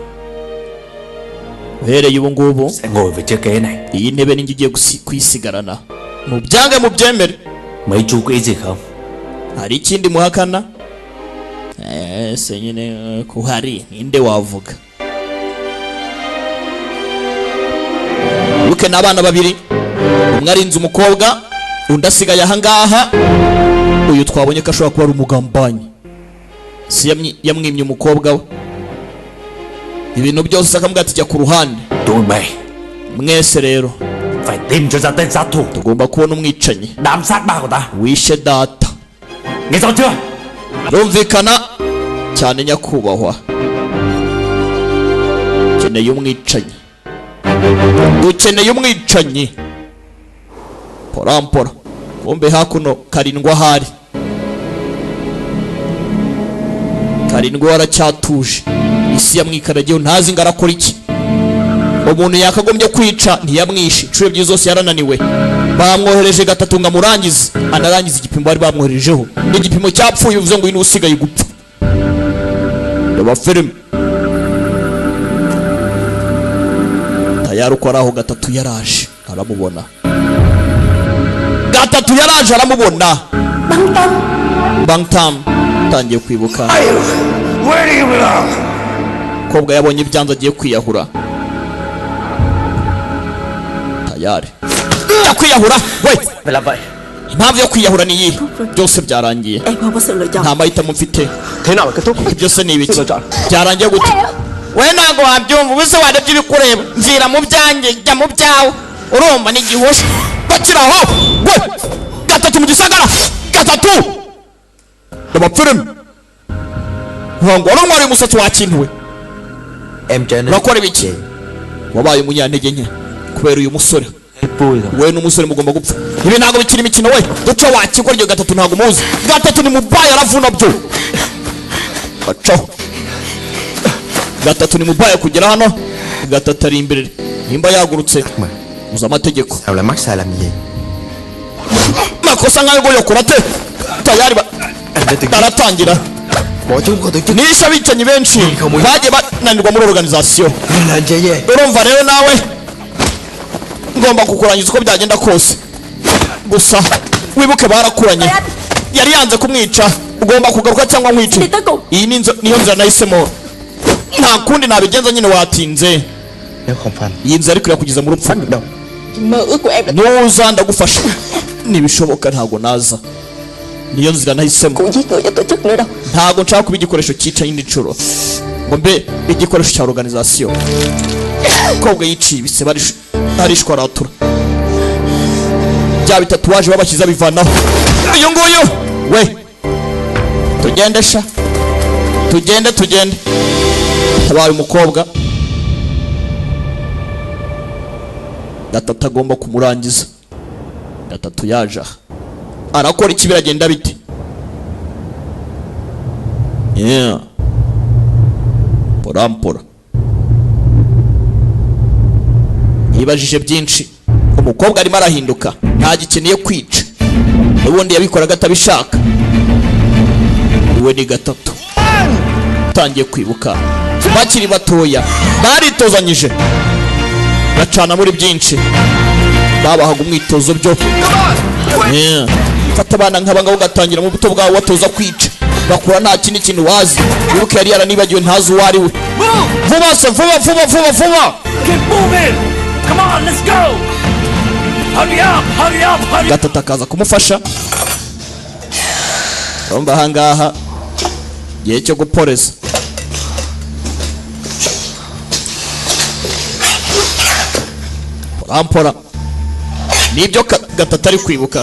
Uhereye ubu ngubu Sẽ ngồi về chiếc ghế này. iyi ntebe ninjye ugiye kuyisigarana. Mubyange mubyemere. Mấy chú có ý gì không? Hari ikindi muhakana? Se nyine kuhari inde wavuga. Uke n'abana babiri, umwe arinze umukobwa, undi asigaye ahangaha. Uyu twabonye ko ashobora kuba ari umugambanyi. Si yamwimye umukobwa we. Ibintu byose akamubwira ati jya ku ruhande. Tụi mày Mwese rero phải tìm cho ra tên sát thủ, tugomba kubona umwicanyi đám sát ba của ta. wishe data. Nghe rõ chưa? Rumvikana cyane nyakubahwa. Dukeneye umwicanyi. Dukeneye umwicanyi. Porampora. Bombe hakuno karindwa hari. Karindwa waracyatuje. Isi yamwikaragiye ntazi ngarakora iki. Umuntu yakagombye kwica ntiyamwishe. Cyo byizose yarananiwe. Bamwohereje gatatu ngamurangiza. Anarangiza igipimo bari bamwoherejeho. Igipimo cyapfuye bivuze ngo ino usigaye gupfa. Ndaba film. Tayari uko araho gatatu yaraje aramubona. Gatatu yaraje aramubona. Bangtam tangiye kwibuka. Where do you belong? Kobwa yabonye ibyanza agiye kwiyahura. tayari yakwiyahura we Phải làm vậy. impamvu yo kwiyahura ni iyi byose byarangiye Em không có sự lựa chọn. nta mahitamo mfite Thế nào là kết thúc? byose ni ibiki Sự lựa chọn. byarangiye gute we ntabwo wabyumva ubisobanuro by'ibikureba nzira mu byanjye jya mu byawe urumva n'igihosha bakiraho we gatatu mu gisagara gatatu ndabapfiremo ntabwo warumwariye umusatsi wakintuwe Em trở nên urakora ibiki wabaye umunyantege nke kubera uyu musore hết vui rồi. we n'umusore mugomba gupfa ibi ntabwo bikiri imikino we duco wakigwa iryo gatatu ntabwo muzi gatatu ni mubaye aravuna byo bacaho gatatu ni mubaye kugera hano gatatu ari imbere nimba yagurutse uza amategeko Sao lại mắc sai làm gì? makosa nk'ayo yokora te tayari baratangira Bọn chúng có tổ chức nishe abicanyi benshi bagiye bananirwa muri organisation là anh chơi về. urumva rero nawe ngomba kukurangiza uko byagenda kose gusa wibuke barakuranye yari yanze kumwica ugomba kugaruka cyangwa nkwice iyi niyo nzira nahisemo nta kundi nabigenza nyine watinze Nếu không Phan iyi nzira ariko irakugeza mu rupfu đâu. Mơ ước của em là nuza ndagufasha nibishoboka ntabwo naza niyo nzira nahisemo cũng giết người cho tổ chức nữa đâu. ntabwo nshaka kuba igikoresho cyica yindi nshuro ngo mbe igikoresho cya organisation kobwa yiciye ibise barishwa aratura bya bitatuwaje babashyize bivanaho uyu nguyu we tugende sha tugende tabaye umukobwa gatatu agomba kumurangiza gatatu yaje aha arakora iki biragenda bite porampora yibajije byinshi umukobwa arimo arahinduka ntagikeneye kwica n'ubundi yabikoraga atabishaka we ni gatatu utangiye kwibuka bakiri batoya baritozanyije bacana muri byinshi babahaga umwitozo byo fata abana nk'abangabo ugatangira mu buto bwawe watoza kwica bakura nta kindi kintu wazi wibuke yari yaranibagiwe ntazi uwo ari we vuba se vuba Come on, let's go! Hurry up! gatatu akaza kumufasha urumva ahangaha igihe cyo guporeza porampora nibyo gatatu ari kwibuka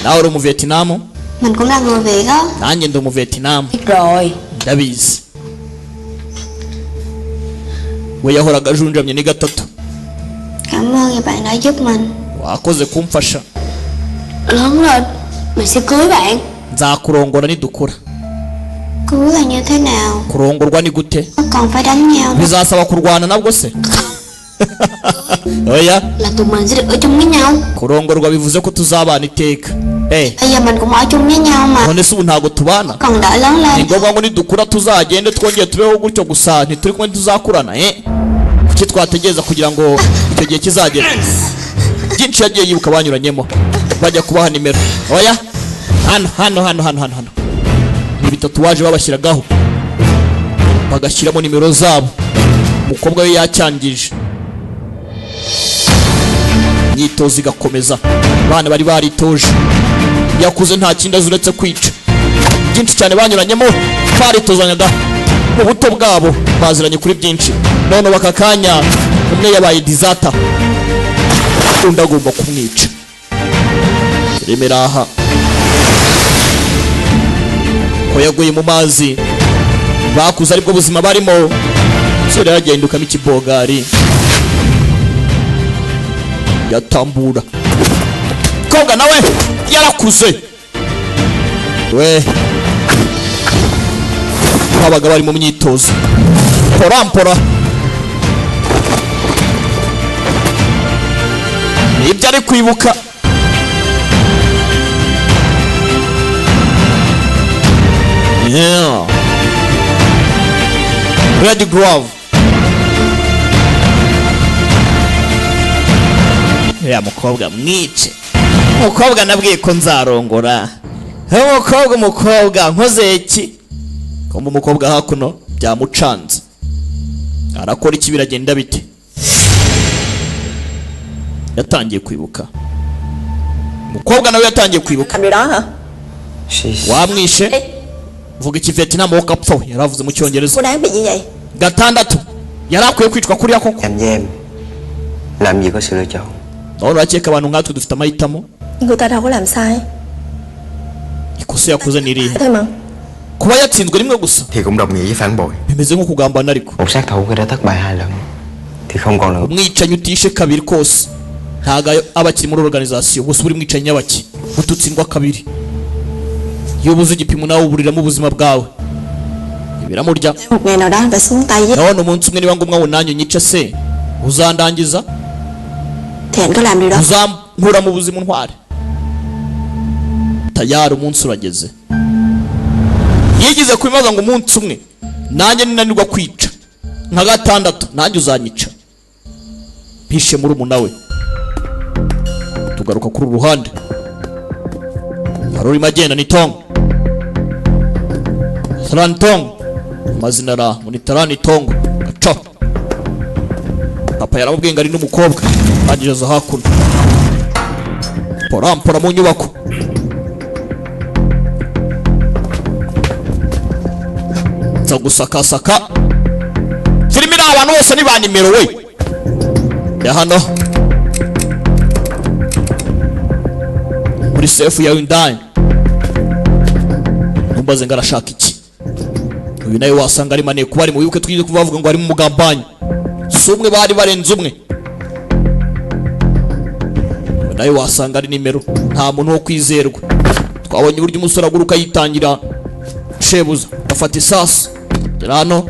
nawe uri umuvietinamu Mình cũng là người Việt á. nanjye ndi umuvietinamu Biết rồi. ndabizi we yahoraga ajunjamye ni gatatu Cảm ơn vì bạn đã giúp mình. wakoze kumfasha Lớn lên mình sẽ cưới bạn. nzakurongora nidukura Cưới là như thế nào? kurongorwa ni gute Có còn phải đánh nhau đâu. bizasaba kurwana nabwo se oya Là tụi mình sẽ được ở chung với nhau. kurongorwa bivuze ko tuzabana iteka Bây giờ mình cũng ở chung với nhau mà. none se ubu ntabwo tubana Còn đợi lớn ni lên. ngombwa ngo nidukura tuzagende twongeye tubeho gutyo gusa ntituri kumwe tuzakurana kuki twategereza kugira ngo icyo gihe kizagera byinshi yagiye yibuka banyuranyemo bajya kubaha nimero oya hano ni bitatu waje babashyiragaho bagashyiramo nimero zabo umukobwa we yacyangije imyitozo igakomeza abana bari baritoje yakuze nta kindi azi uretse kwica byinshi cyane banyuranyemo baritozanyaga mu buto bwabo baziranye kuri byinshi none baka kanya umwe yabaye dizata undi agomba kumwica remera aha ko yaguye mu mazi bakuze aribwo buzima barimo sore yagendukamo ikibogari yatambura koga nawe yarakuze we babaga bari mu myitozo porampora nibyo ari kwibuka red glove ya mukobwa mwice umukobwa nabwiye ko nzarongora umukobwa nkoze iki komba umukobwa hakuno byamucanze arakora iki biragenda bite yatangiye kwibuka. Umukobwa nawe yatangiye kwibuka. Làm điều đó hả? Wamwishe vuga ikivietnam wowe kapfa yaravuze mu cyongereza. Cô đáng bị như vậy. Gatandatu yarakwiye kwicwa kuriya koko. Em với em làm gì có sự lựa chọn. Đó urakeka abantu nkatwe dufite amahitamo. Người ta đâu có làm sai. Ikosa yakoze ni irihe? Thôi mà. Kuba yatsinzwe rimwe gusa thì cũng đồng nghĩa với phản bội. bimeze nko kugambana ariko. Một sát thủ khi đã thất bại 2 lần thì không còn nữa. Umwicanyi utishe kabiri kose ntago abakiri muri organisation bose buri mwicanyi y'abaki ututsindwa kabiri. Iyo ubuze igipimo nawe uburiramo ubuzima bwawe biramurya. Một ngày nào đó anh phải xuống tay với. None umunsi umwe niba ngombwa ngo nanjye nyice se uzandangiza Thì anh có làm điều đó. uzankura mu buzima ntware. Tayari umunsi urageze. Yigize kubibaza ngo umunsi umwe nanjye ninanirwa kwica nka gatandatu nanjye uzanyica. Pishe muri umunawe. Tugaruka kuri uruhande. Haruri magenda ni Tong. Saran Tong. Mazina ra Munitarani Tong. Gaca. Papa yaramubwiye ngo ari n'umukobwa. Ageze hakuno. Porampora mu nyubako. Nza gusakasaka. Filimi iri abantu bose ni ba nimero we. Ya hano. Muri sefu yawe indani. Numbaze ngarashaka iki. Uyu nawe wasanga ari mane kuba ari mu yuke twize kuvavuga ngo ari mu mugambanyi. Sumwe bari barenze umwe. Nawe wasanga ari nimero nta muntu wo kwizerwa. Twabonye uburyo umusore aguruka yitangira shebuza afata isasu. Gera hano.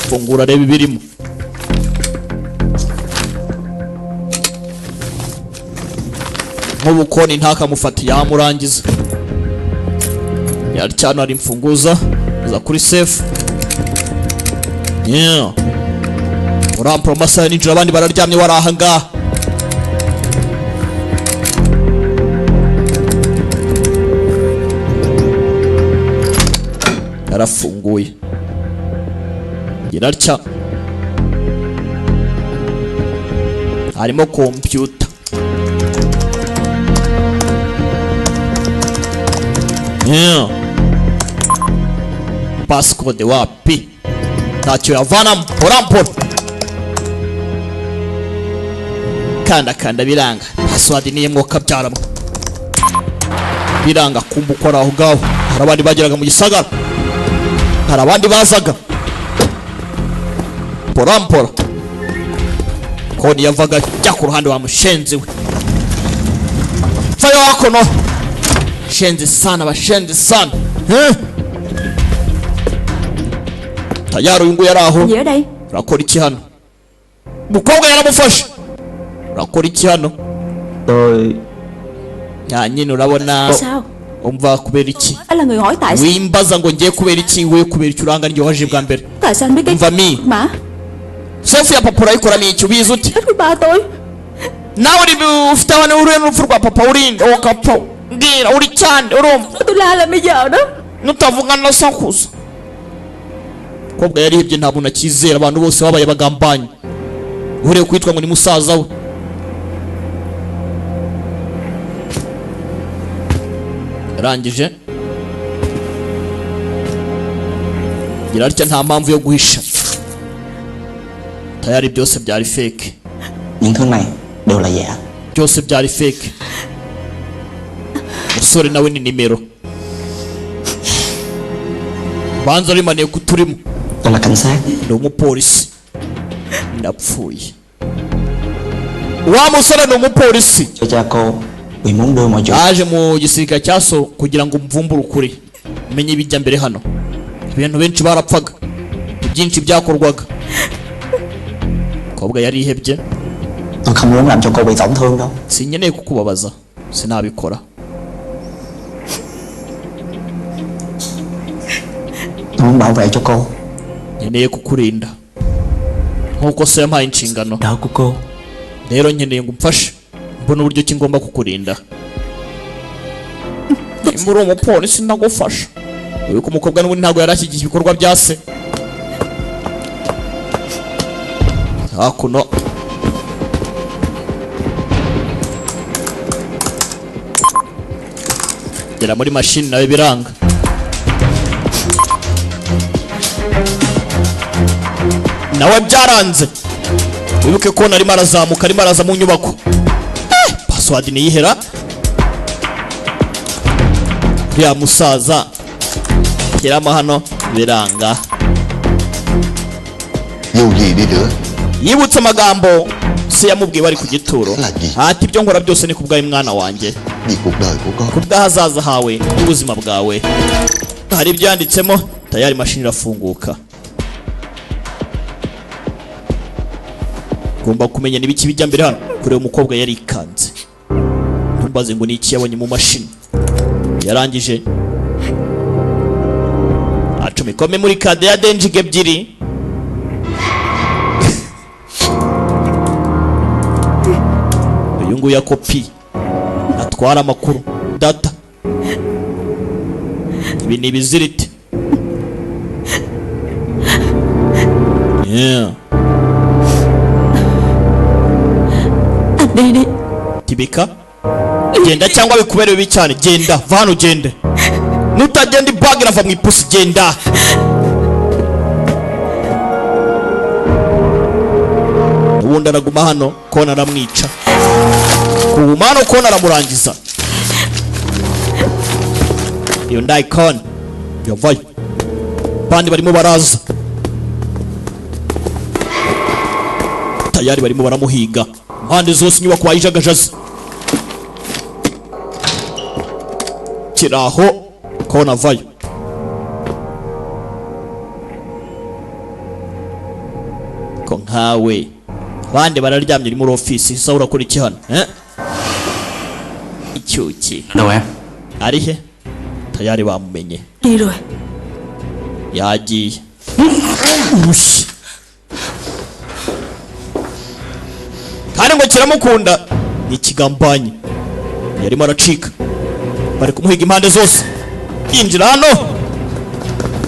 Fungura reba ibirimo. Nk'ubukoni ntakamufata yamurangiza. Yari cyane ari mfunguza za kuri safe. Yeah. Urampro masaya ninjira abandi bararyamye waraha ngaha. Yarafunguye. Girarya. Harimo computer. Yeah. Passcode wapi? Ntacyo yavana mpora. Kanda biranga. Password niye mwoka byaramo. Biranga kumbukora aho gaho. Harabandi bageraga mu gisagara. Harabandi bazaga. Mpora. Koni yavaga jya ku ruhande wa mushenzi we. Fayo wako no. Shenzi sana bashenzi sana. Tayari uyu nguyu yari aho. Gì ở đây? Urakora iki hano? Mukobwa yaramufashe. Urakora iki hano? Tôi nyine urabona. Sao? Umva kubera iki? Anh là người hỏi tại sao? Wimbaza ngo ngiye kubera iki we kubera iki uranga ngiye waje bwa mbere. Tại sao anh biết cái Umva mi. mà? Sefu ya papa urayikoramo iki ubizi uti? Chết với ba tôi. Nawe uri ufite abana uri n'urupfu rwa papa urinde uwo kapfa. Ngira uri cyane urumva. Tôi la là bây giờ đó. Nutavuga no sakuza. Kobwa yari hebye nta muntu akizera abantu bose babaye bagambanye. Ure kwitwa ngo ni musaza we. Rangije. Gira arya nta mpamvu yo guhisha. Tayari byose byari fake. Những thứ này đều là giả. Byose byari fake. Musore nawe ni nimero. Banza ari mane kuturimo. Tôi là cảnh sát. Ni umupolisi. Ndapfuye. Wa musore ni umupolisi. Cho cha cô vì muốn đưa mọi chuyện. Aje mu gisirikare cyaso kugira ngo mvumbure ukuri. Menye ibijya mbere hano. Ibintu benshi barapfaga. Byinshi byakorwaga. Kobwa yari ihebye. Tôi không muốn làm cho cô bị tổn thương đâu. Sinkeneye kukubabaza. Sinabikora. Tôi muốn bảo vệ cho cô. Nkeneye kukurinda. Nkuko se yampaye inshingano. Đó của cô. Rero nkeneye ngo umfashe. Mbona uburyo ki ngomba kukurinda. Imbura umupolisi ndagufasha. Uyu ko umukobwa n'ubundi ntabwo yarashyigiye ibikorwa bya se. Hakuno gera muri mashini nawe biranga. Nawe byaranze. Wibuke ko narimo arazamuka arimo araza mu nyubako. Password ni yihera. Ya musaza kirama hano biranga. Dù gì đi nữa, yibutse amagambo se yamubwiye bari ku gituro. Ati ibyo nkora byose ni kubwaye mwana wanjye, vì cuộc đời của con. kubwahazaza hawe n'ubuzima bwawe. Hari ibyo yanditsemo. Tayari mashini irafunguka. Gomba kumenya nibiki bijya mbere hano. Kureba umukobwa yari ikanze. Ntumbaze ngo ni iki yabonye mu mashini. Yarangije acomeka memory card ya denjige ebyiri. Uyu nguyu ya kopi atwara amakuru data. Ibi ni ibiziriti. Đi Tibika genda cyangwa bikuberewe bibi cyane. Genda va hano ugende. Nutagenda ibag irava mu ipusi. Genda. Ubundi araguma hano kona aramwica. Kuguma hano kona aramurangiza. Iyo ndayikoni yavayo. Bandi barimo baraza. Tayari barimo baramuhiga. Mpande zose inyubako bayijagajaza. Kiraho kona vayo. Ko nkawe bande bararyamye uri muri office. Isa urakora iki hano icyuki. Đâu em? Ari he? Tayari bamumenye. Đi rồi. Yagiye. Kandi ngo kiramukunda ni ikigambanye. Yarimo aracika. Bari kumuhiga impande zose. Injira hano.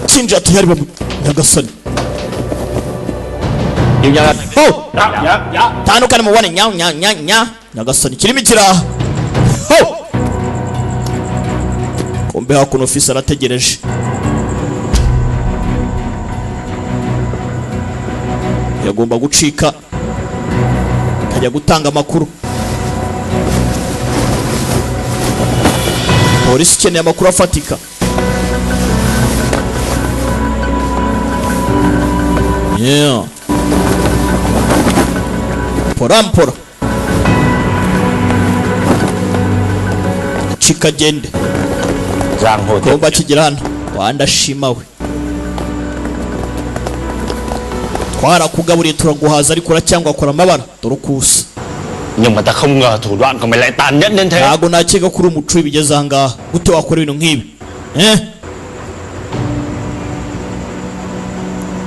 Kinja tayari bamunyagasani. Tandukane mubone nya Nyagasani kirimo kiraha. Kombe hakuno office arategereje. Yagomba gucika akajya gutanga amakuru. Polisi ikeneye amakuru afatika. Porampora chika gende komba kigira hano. Wandashima we. Twarakugaburiye turaguhaza ariko uracyangwa akora amabara turukusa. Nhưng mà ta không ngờ thủ đoạn của mày lại tàn nhẫn đến thế. Ntago nakeka kuri umucu bigeze ahangaha. Gute wakora ibintu nk'ibi?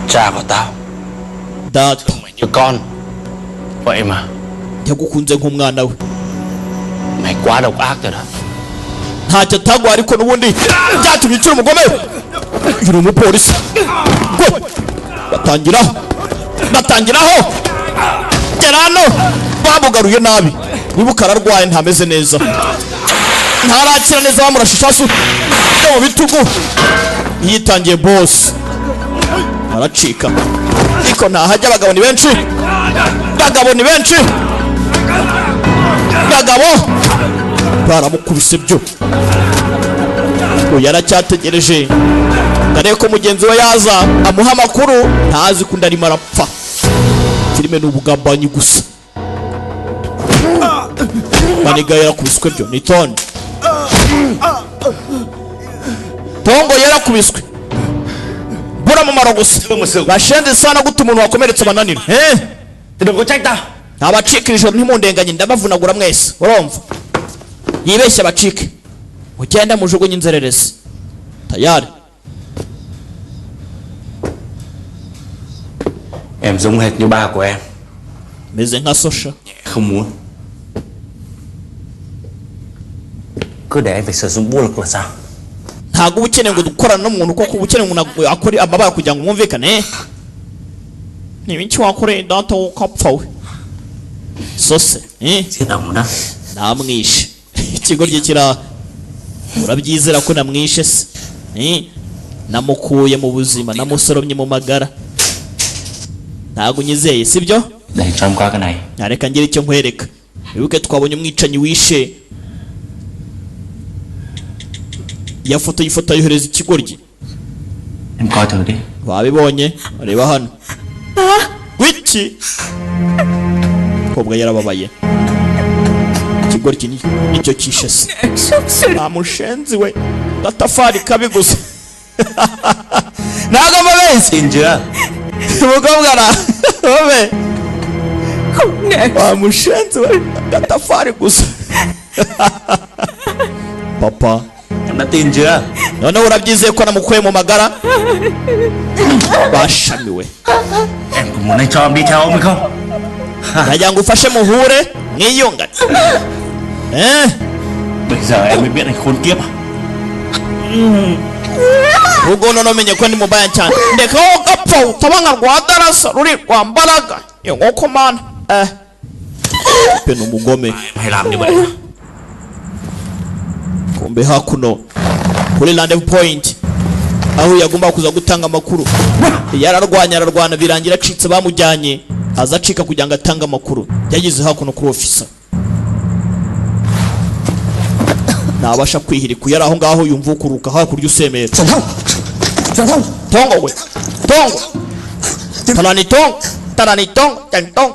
Cha của tao Data mày như con vậy mà. yagukunze nk'umwana we. Mày quá độc ác rồi đó. Ntacyo atagwa ariko n'ubundi byatumye ukiri umugome. Uri umupolisi. Batangiraho. Gera hano. Bamugaruye nabi. Wibuka ararwaye ntameze neza. Ntarakira neza bamurashishasu. Mu bitugu. Yitangiye boss. Aracika. Niko ntahajya abagabo ni benshi. Bagabo baramukubise byo. Uyu yaracyategereje ngare ko mugenzi we yaza amuha amakuru. Ntazi ko ndarimo arapfa. Filime n'ubugambanyi gusa. Maniga yarakubiswe byo ni Tongo yarakubiswe. Bura mu maro gusa. Bashenze sana guta umuntu wakomeretse bananira. Đừng có trách tao. Abacika ijoro ntimundenganye ndabavunagura mwese. Urumva? Yibeshye abacike. Ugenda mujugunye inzererezi. Tayari. Em giống hệt như ba của em. Meze nka Sosha. Không muốn. Cứ để anh phải sử dụng vũ lực là sao? Ntago ubukeneye ngo dukorana n'umuntu koko ubukeneye umuntu akora amabara kugira ngo mwumvikane. Ni biki wakoreye data ukapfa we. Sose Giết ông đó. namwishe. Ikigo gikira urabyizera ko namwishe se? Namukuye mu buzima, namusoromye mu magara. Ntago unyizeye sibyo? Để cho em qua cái này. Reka ngire icyo nkwereka. Wibuke twabonye umwicanyi wishe. Yafoto yifoto yohereza ikigoryi. Em coi thử đi. Wabibonye? Reba hano. Wiki. Kobwa yarababaye. Ikigoryi nicyo kishe se. Namushenzi we. Gatafari kabi gusa. Nago mabezi. Tin chưa? Umukobwa ra. Obe. Wamushenzi we. Gatafari gusa. Papa. Em đã tin chưa? None urabyizeye ko namukuye mu magara? Bashamiwe. Em có muốn anh cho em đi theo ông hay không? Najya ngufashe muhure mwiyongane. Bây giờ em mới biết anh khốn kiếp à? Ubwo none umenye ko ndi mubaya cyane. Ndekaho gapfa utabanga rwa darasa ruri rwa mbaraga. Inkoko mana. Pe numugome. Hay làm như vậy. Kumbe hakuno kuri landing point aho yagomba kuza gutanga amakuru. Yararwana birangira acitse bamujyanye. Azacika kugira ngo atanga amakuru. Yagize hakuno kuri officer. Nabasha kwihirika yari aho ngaho yumva ukuruka hakurya usemera. Tongo we. Tongo. Tarani tongo. Tantong.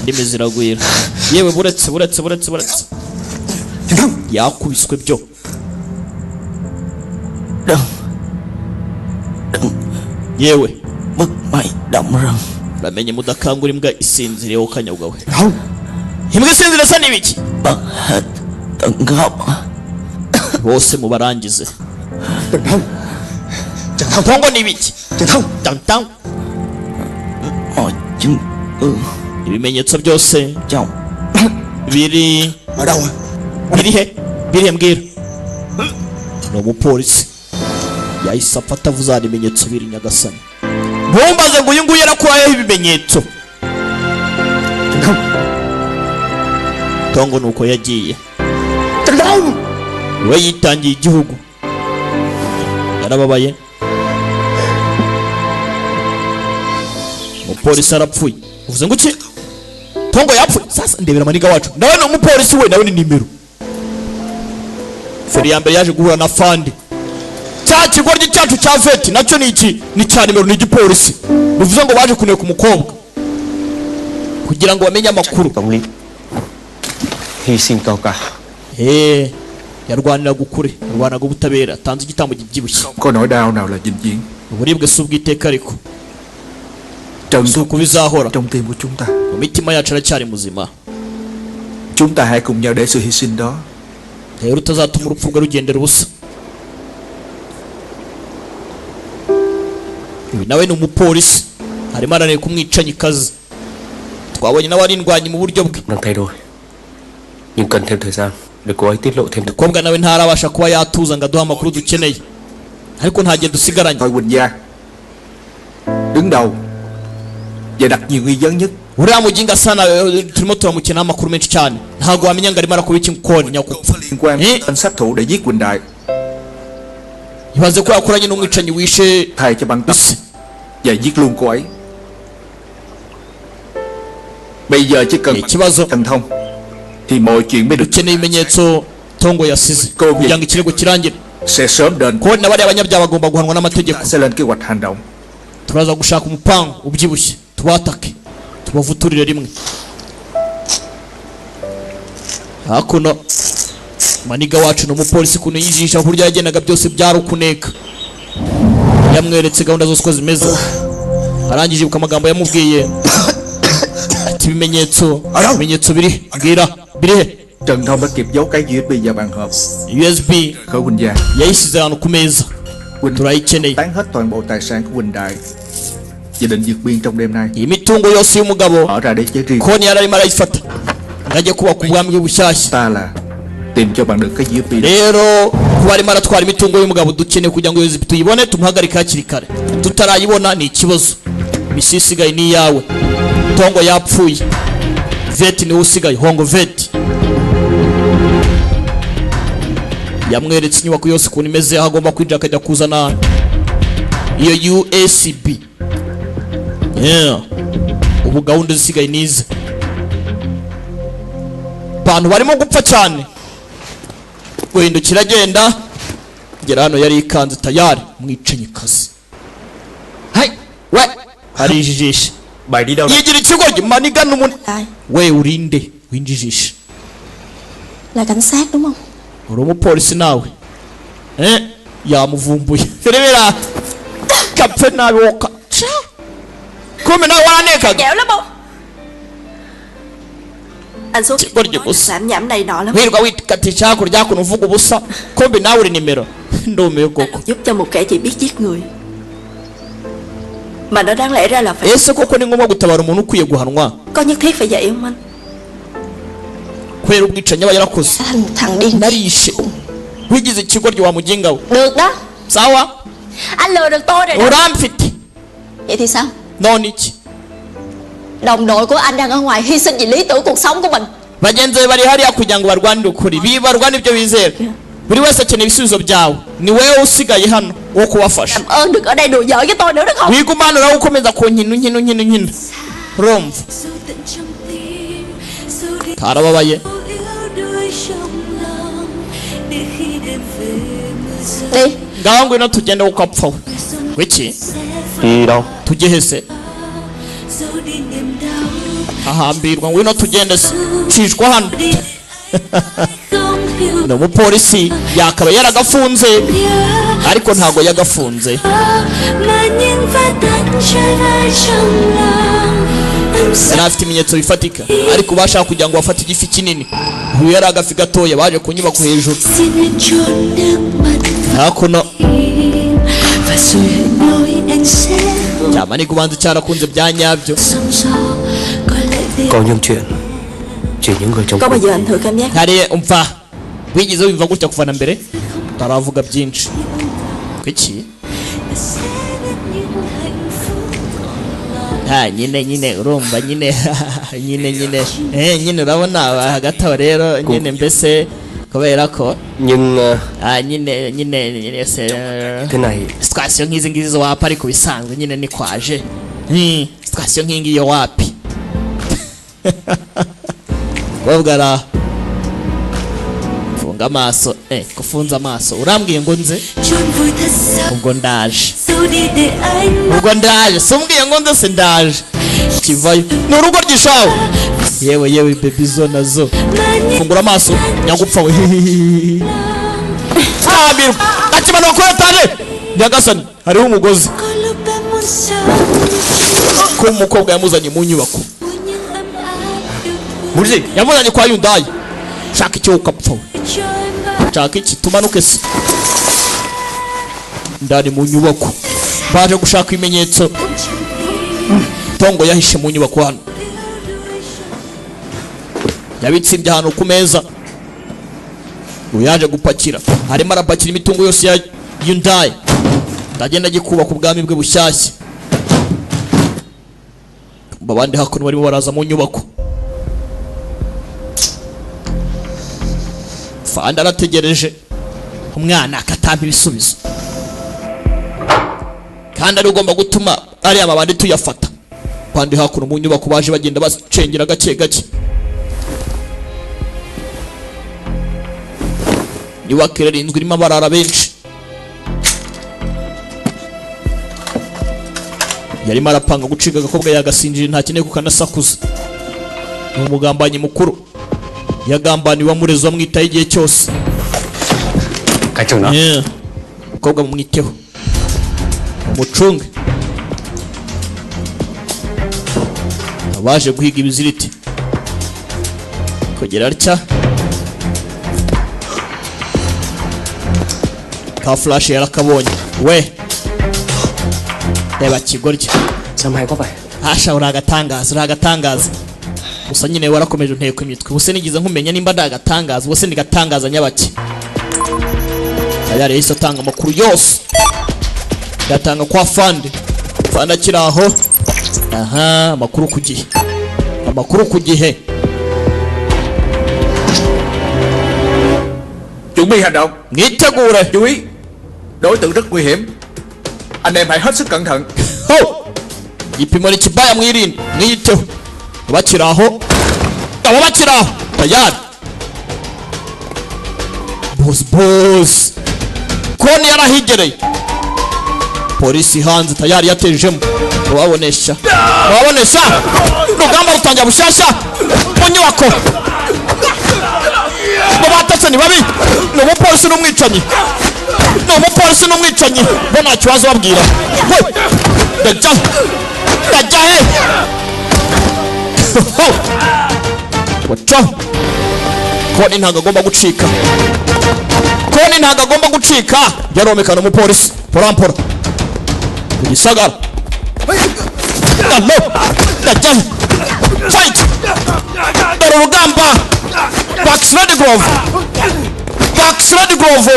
Ndime ziragwira. Yewe buretse. Yakubiswe byo. Yewe. Mày động rừng. Uramenye mudakangura imbwa isinziriyeho kanyabwa we. Imbwa isinziriye sa n'ibiki? Hết tận gốc. Bose mubarangize. Tongo n'ibiki? Tantang. Mọi chứng Ibimenyetso byose trong biri biri mbwira. No umupolisi yahise afata avuza ibimenyetso biri Nyagasani. Bombaze ngo uyu nguyu yarakurayeho ibimenyetso. Tongo nuko yagiye. We yitangiye igihugu. Yarababaye. Umupolisi arapfuye. Uvuze ngo iki? Tongo yapfuye. Sasa ndebera maniga wacu. Nawe ni umupolisi we, nawe ni nimero. Feri ya mbere yaje guhura na fandi. Cya kigoryi cyacu cya veti nacyo ni iki? Ni cya nimero ni igipolisi. Bivuze ngo baje kuneka umukobwa kugira ngo bamenye amakuru. hy sinh cao cả. Yarwanira gukure, yarwanaga ubutabera, tanze igitambo gibyibushye. Có nỗi đau nào là vĩnh viễn. Uburibwe subwiteka ariko. Trần suku bizahora trong tim của chúng ta. Mu mitima yacu aracyari muzima. Chúng ta hãy cùng nhau để sự hy sinh đó. Rero utazatuma urupfu rwe rugendera ubusa. Uyu nawe ni umupolisi arimo araneye kumwicanyi kazi. Twabonye n'abarindwanyi mu buryo bwe. Đang thay đổi nhưng cần thêm thời gian để cô ấy tiết lộ thêm. Kobwa nawe ntarabasha kuba yatuza ngo aduha amakuru dukeneye, ariko nta gihe dusigaranye. Thôi Quỳnh Gia đứng đầu và đặt nhiều nghi vấn nhất. Uriya mujinga sana turimo turamukina amakuru menshi cyane. Ntago wamenya ngo arimo arakubika inkoni nyakupfa. Liên quan đến sát thủ để giết Quỳnh Đại. Ibaze ko yakoranye n'umwicanyi wishe thay cho băng tập và giết luôn cô ấy. Bây giờ chỉ cần thần thông thì mọi chuyện mới được. Dukeneye ibimenyetso Tongo yasize kugira ngo ikirego kirangire. Sẽ sớm đền. Ko n'abari abanyabyaha bagomba guhanwa n'amategeko. Sẽ lên kế hoạch hành động. Turaza gushaka umupango ubyibushye tubatake tubavuturire rimwe. Hakuno maniga wacu n'umupolisi kuno yijisha burya yagenaga byose byari ukuneka. Yamweretse gahunda zose ko zimeze. Arangije uko amagambo yamubwiye ati ibimenyetso biri ngira biri he. Trần Thông đã kịp giấu cái USB vào bàn hộp. USB của Quỳnh Gia. Yayisize ahantu ku meza. Turayikeneye. Tán hết toàn bộ tài sản của Quỳnh Đại và định vượt biên trong đêm nay. Imitungo yose y'umugabo ở ra để chế riêng. Konti yararimo arayifata ngajya kubaka ubwami bushyashya. Ta là tìm cho bằng được cái USB. Rero kuba arimo aratwara imitungo y'umugabo dukeneye kugira ngo USB tuyibone tumuhagarika hakiri kare. Tutarayibona ni ikibazo. Misi isigaye ni yawe. Tongo yapfuye. Veti ni usigaye. Hongo Veti. yamweretse inyubako yose ukuntu imeze, aho agomba kwinjira akajya kuzana iyo USB. Ubu gahunda zisigaye nize. Abantu barimo gupfa cyane. Guhindukira agenda ngera hano yari ikanze tayari mwicenye kazi. We harijijisha. Yigira ikigo gimaniga n'umuntu. We urinde winjijisha. Là cảnh sát đúng không? Uri umupolisi nawe. Yamuvumbuye. Ferebera. Kapfe nawe woka. Kome nawe wanekaga. Dẻo lắm không? Anh số làm nhảm này nọ lắm. Wirwa wikatisha kurya kuno uvuga ubusa. Kombe nawe uri nimero. Ndumiye koko. Giúp cho một kẻ chỉ biết giết người. Mà nó đáng lẽ ra là phải. Ese koko ni ngombwa gutabara umuntu ukwiye guhanwa. Có nhất thiết phải vậy không anh? Kwera ubwicanyi aba yarakoze. Anh một thằng điên. Narishe. Wigize ikigoryi wa muginga we. Được đó. Sawa? Anh lừa được tôi rồi đó. Uramfite. Vậy thì sao? None iki? Đồng đội của anh đang ở ngoài hy sinh vì lý tưởng cuộc sống của mình. Bagenzi bari hariya kugira ngo barwanire ukuri. Bibarwana ibyo bizera. Buri wese akeneye ibisubizo byawe. Ni wewe usigaye hano wo kubafasha. Cảm ơn đừng ở đây đùa giỡn với tôi nữa được không? Wigumanura ukomeza kunkina. Rumva. Karababaye. Đi. Ngaho ngwino tugende ukapfa. Wiki? Đi đâu? Tujye hese. Ahambirwa ngwino tugende cishwa hano. No mupolisi yakaba yaragafunze ariko ntago yagafunze. Yari afite ibimenyetso bifatika ariko bashaka kugira ngo bafate igifi kinini. Uyu yari agafi gatoya baje ku nyubako hejuru. Hakuno cyama ni kubanza cyarakunze bya nyabyo. Còn những chuyện chỉ những người trong Có bao giờ anh thử cảm giác Hari umva wigize wimva gutya kuva na mbere taravuga byinshi. Kuki? Nyine urumva nyine nyine urabona hagati aho rero nyine mbese kubera ko nhưng nyine thế này situation nk'izi ngizi zo wapa ariko bisanzwe nyine ni kwaje situation nk'ingi yo wapi wabwara funga amaso kufunza amaso urambwiye ngo nze ubwo ndaje sumbwiye ngo nze ndaje kivayo ni urugo ryishawe yewe baby zo nazo fungura amaso nyagupfa we abiro akimana ko yatare nyagasani hariho umugozi ko umukobwa yamuzanye mu nyubako Murzi yamuzanye kwa Yundayi shaka icyo ukapfa shaka iki tumanuke se ndani mu nyubako baje gushaka ibimenyetso Tongo yahishe mu nyubako hano yabitsibye hano ku meza uyaje gupakira harimo arapakira imitungo yose ya Yundayi ndagenda gikuba ku bwami bwe bushyashya babandi hakuno barimo baraza mu nyubako Fanda arategereje umwana akatamba ibisubizo kandi ari ugomba gutuma ari amabandi tuyafata kandi hakuno mu nyubako baje bagenda bacengera gake gake nyubako irindwi irimo abarara benshi yarimo arapanga guciga agakobwa yagasinjira ntakeneye kukanasakuza ni umugambanyi mukuru yagambaniwe wamurezwa mwitaho igihe cyose kacuna umukobwa mumwiteho umucunge abaje guhiga ibiziriti kugera atya ka flash yarakabonye we reba kigorya Sampai có vậy hasha uragatangaza gusa nyine warakomeje nteko imitwe bose nigize nkumenya nimba ndagatangaza bose ndigatangaza nyabaki yari yise atanga amakuru yose gatanga kwa fande kiraho amakuru ku gihe Chuẩn bị hành động. Mwitegure. Chú ý, đối tượng rất nguy hiểm. Anh em hãy hết sức cẩn thận. Igipimo ni kibaya mwirinde. Mwiyiteho. Bakiri aho. Aba bakiri aho. Tayari. Boss. Koni yarahigereye. Polisi hanze tayari yatejemo. Wabonesha. Rugamba rutangira bushasha. Mu nyubako. Babatse ni babi. No mupolisi n'umwicanyi. Bo nta kibazo babwira. Dajya he. Wacha. Koni ntago agomba gucika. Yaromekana umupolisi. Porampora. Igisagara. Allo. Dajya he. Fight. Dore urugamba. Backslide Grove.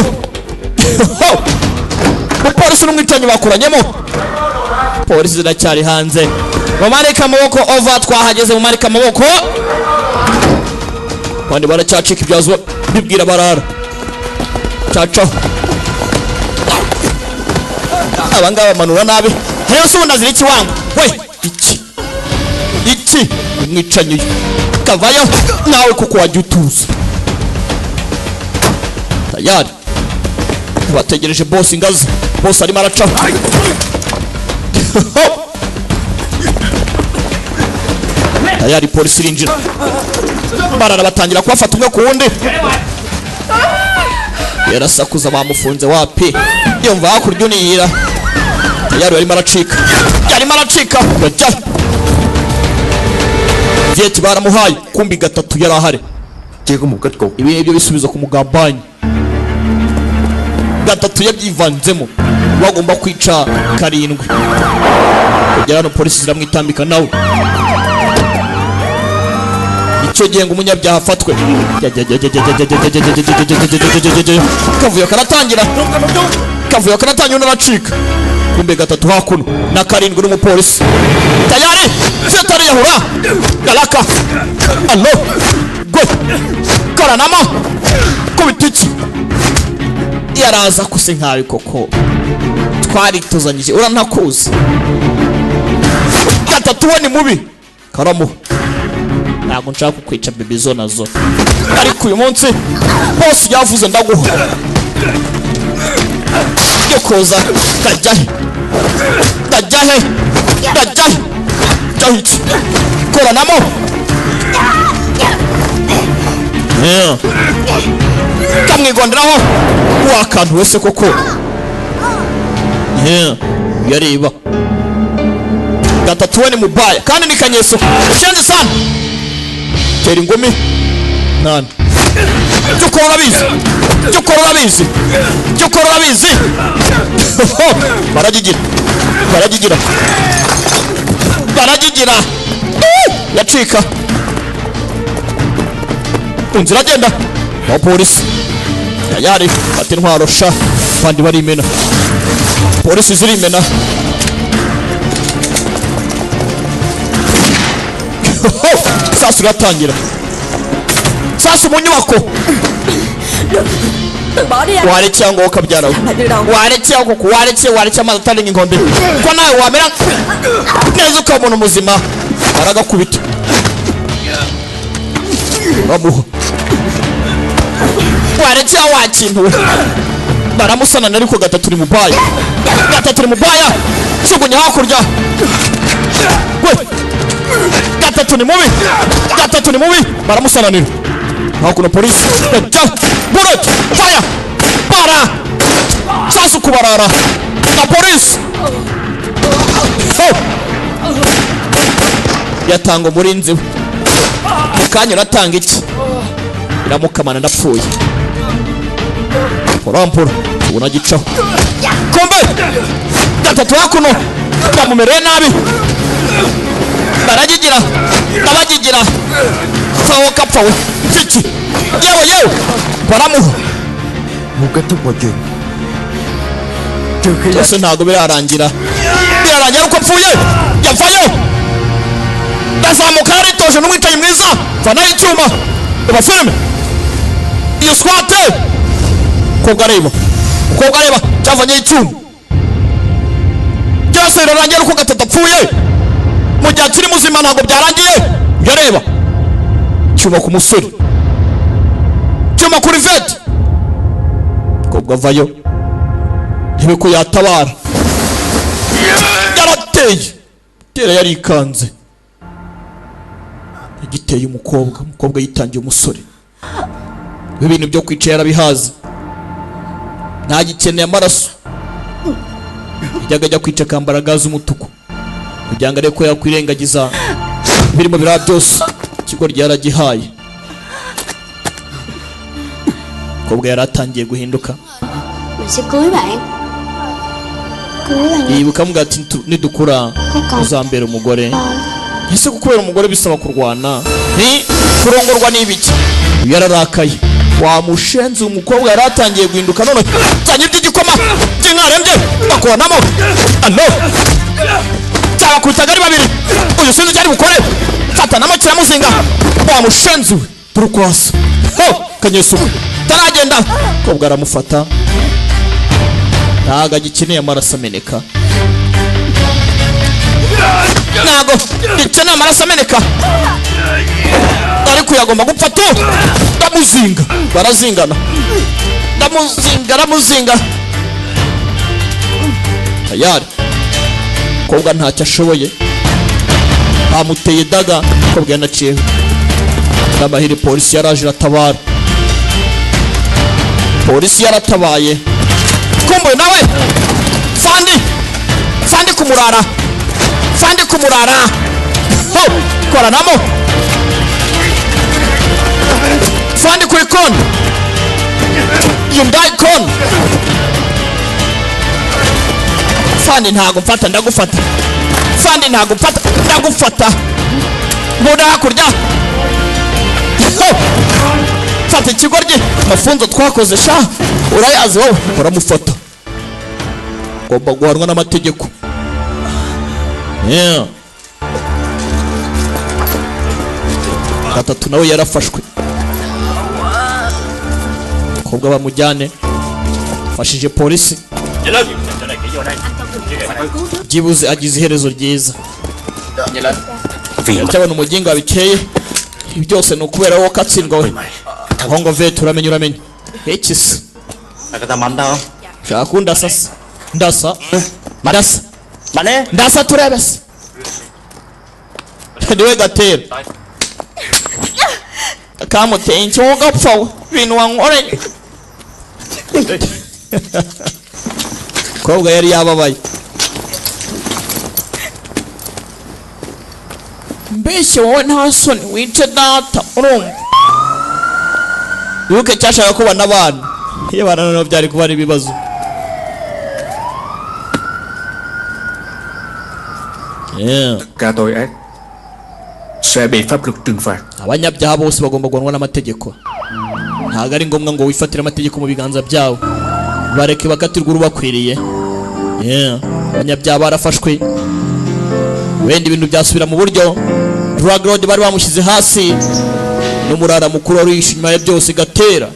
Umupolisi n'umwicanyi bakuranyemo. Polisi ziracyari hanze. Mumarika amaboko over. Twahageze mumarika amaboko. Bandi baracyacika ibyazo bibwira barara. Caca. Abangaba manura nabi. Heyo sunda ziri kiwango. We iki umwicanyi kavayo nawe kuko wajutuza. Tayari bategereje boss ingazi. Boss arimo araca. Tayari polisi irinjira. Barara batangira kubafata umwe ku wundi. Yarasakuza bamufunze wapi. Yumva hakurya unihira. Tayari arimo aracika. Bajya. Vieti baramuhaye. Kumbi gatatu yarahare. Chưa có một kết cục. Ibi nibyo bisubizo ku mugambanyi. Gatatu yabyivanzemo. Bagomba kwica karindwi. Kugera no polisi ziramwitambika nawe. Icyo gihe ngo umunyabyaha afatwe. Kavuyo karatangira n'abacika. Kumbe gatatu hakuno na karindwi n'umupolisi. Tayari setari yahura. Galaka. Allo. Gwe. Karanama. Kubitiki. Yaraza kusenkawe koko. Twari tuzanyije urantakuzi. Gatatu we ni mubi. Karamu. Ntabwo nshaka kukwica bebe zo nazo. Ariko uyu munsi boss yavuze ndaguha. Yokoza Dajahe. Jahit. Koranamo. Kamwigonderaho wakantu wese koko. Yareba. Gatatu we ni mubaya kandi ni kanyeso. Shenze sana. Tera ingumi. Nani. Jukora urabizi. Baragigira. Yacika. Unzira agenda. Wa polisi. Tayari bati ntwaro sha. Bandi barimena. Polisi zirimena. Sasa uratangira. Sasa mu nyubako. Waretse ngo ukabyara. Waretse amazi atarenga inkombe. Ko nawe wamera neza ukabona umuzima. Aragakubita. Bamuha. Waretse wakintu. Baramusana ariko gatatu ni mubaya. Sugunya hakurya. Gatatu ni mubi. Baramusananira. Hakuno polisi. Bullet. Fire. Para. Sasa kubarara. Na polisi. Yatanga umurinzi we. Mukanya uratanga iki? Iramukamana ndapfuye. Porampura. Ubona gicaho. Kombe. Gatatu hakuno. Bamumereye nabi. Baragigira. Fawo kapfawe. Fiki. Yewe. Baramuha. Một kết thúc mọi chuyện. Trừ khi byose ntago birarangira uko apfuye. Yavayo. Ndazamuka yaritoje n'umwicanyi mwiza. Vanayo icyuma. Eba filime. Iyo squate. umukobwa areba cyavanye icyuma byose birarangiye uko gatatu apfuye mu gihe akiri muzima ntabwo byarangiye yareba cyuma ku musore cyuma kuri vete umukobwa avayo ntebe ko yatabara yarateye tera yarikanze yagiteye umukobwa yitangiye umusore ibintu byo kwicara yarabihaze ntagikeneye amaraso yajyaga ajya kwica akambara gaze umutuku kugira ngo arebe ko yakwirengagiza birimo biraba byose ikigo ryaragihaye umukobwa yari atangiye guhinduka Mình sẽ cưới bạn. Cưới bạn. yibuka mbwa ati nidukura uzambera umugore ese kukubera umugore bisaba kurwana ni kurongorwa n'ibiki yararakaye wamushenze umukobwa yari atangiye guhinduka none cyanye by'igikoma cy'inkarembye bakonamo allo cyaba kurutaga ari babiri uyu sinzi cyari bukore fatanamo kiramuzinga wamushenze turukwasa kanyesuku taragenda umukobwa aramufata ntago agikeneye amaraso ameneka ntago gikeneye amaraso ameneka ariko yagomba gupfa tu ndamuzinga barazingana aramuzinga tayari umukobwa ntacyo ashoboye bamuteye daga umukobwa yanaciyeho n'amahiri polisi yaraje iratabara polisi yaratabaye kumbuye nawe fandi kumurara ho koranamo fandi kuri koni yundayi koni fandi ntago mfata ndagufata fandi ntago mfata ndagufata mbona hakurya fata ikigoryi mafunzo twakoze sha urayazi wowe uramufata ugomba guhanwa n'amategeko gatatu nawe yarafashwe umukobwa bamujyane fashije polisi byibuze agize iherezo ryiza cyabona umugingo wabikeye ibi byose ni ukubera wowe katsindwa we aho ngo vete uramenye hekisi shaka ndasa turebe se niwe gatera kamuteye inkiwo gapfa ibintu wankoreye umukobwa yari yababaye mbese wowe nta soni wice data urumva wibuke cyashaka kuba n'abana iyo bana noneho byari kuba ari ibibazo Cả tội ác sẽ bị pháp luật trừng phạt. abanyabyaha bose bagomba guhanwa n'amategeko ntabwo ari ngombwa ngo wifatire amategeko mu biganza byawe bareke bakatirwa urubakwiriye abanyabyaha barafashwe wenda ibintu byasubira mu buryo drug road bari bamushyize hasi n'umurara mukuru wari yishe inyuma ya byose gatera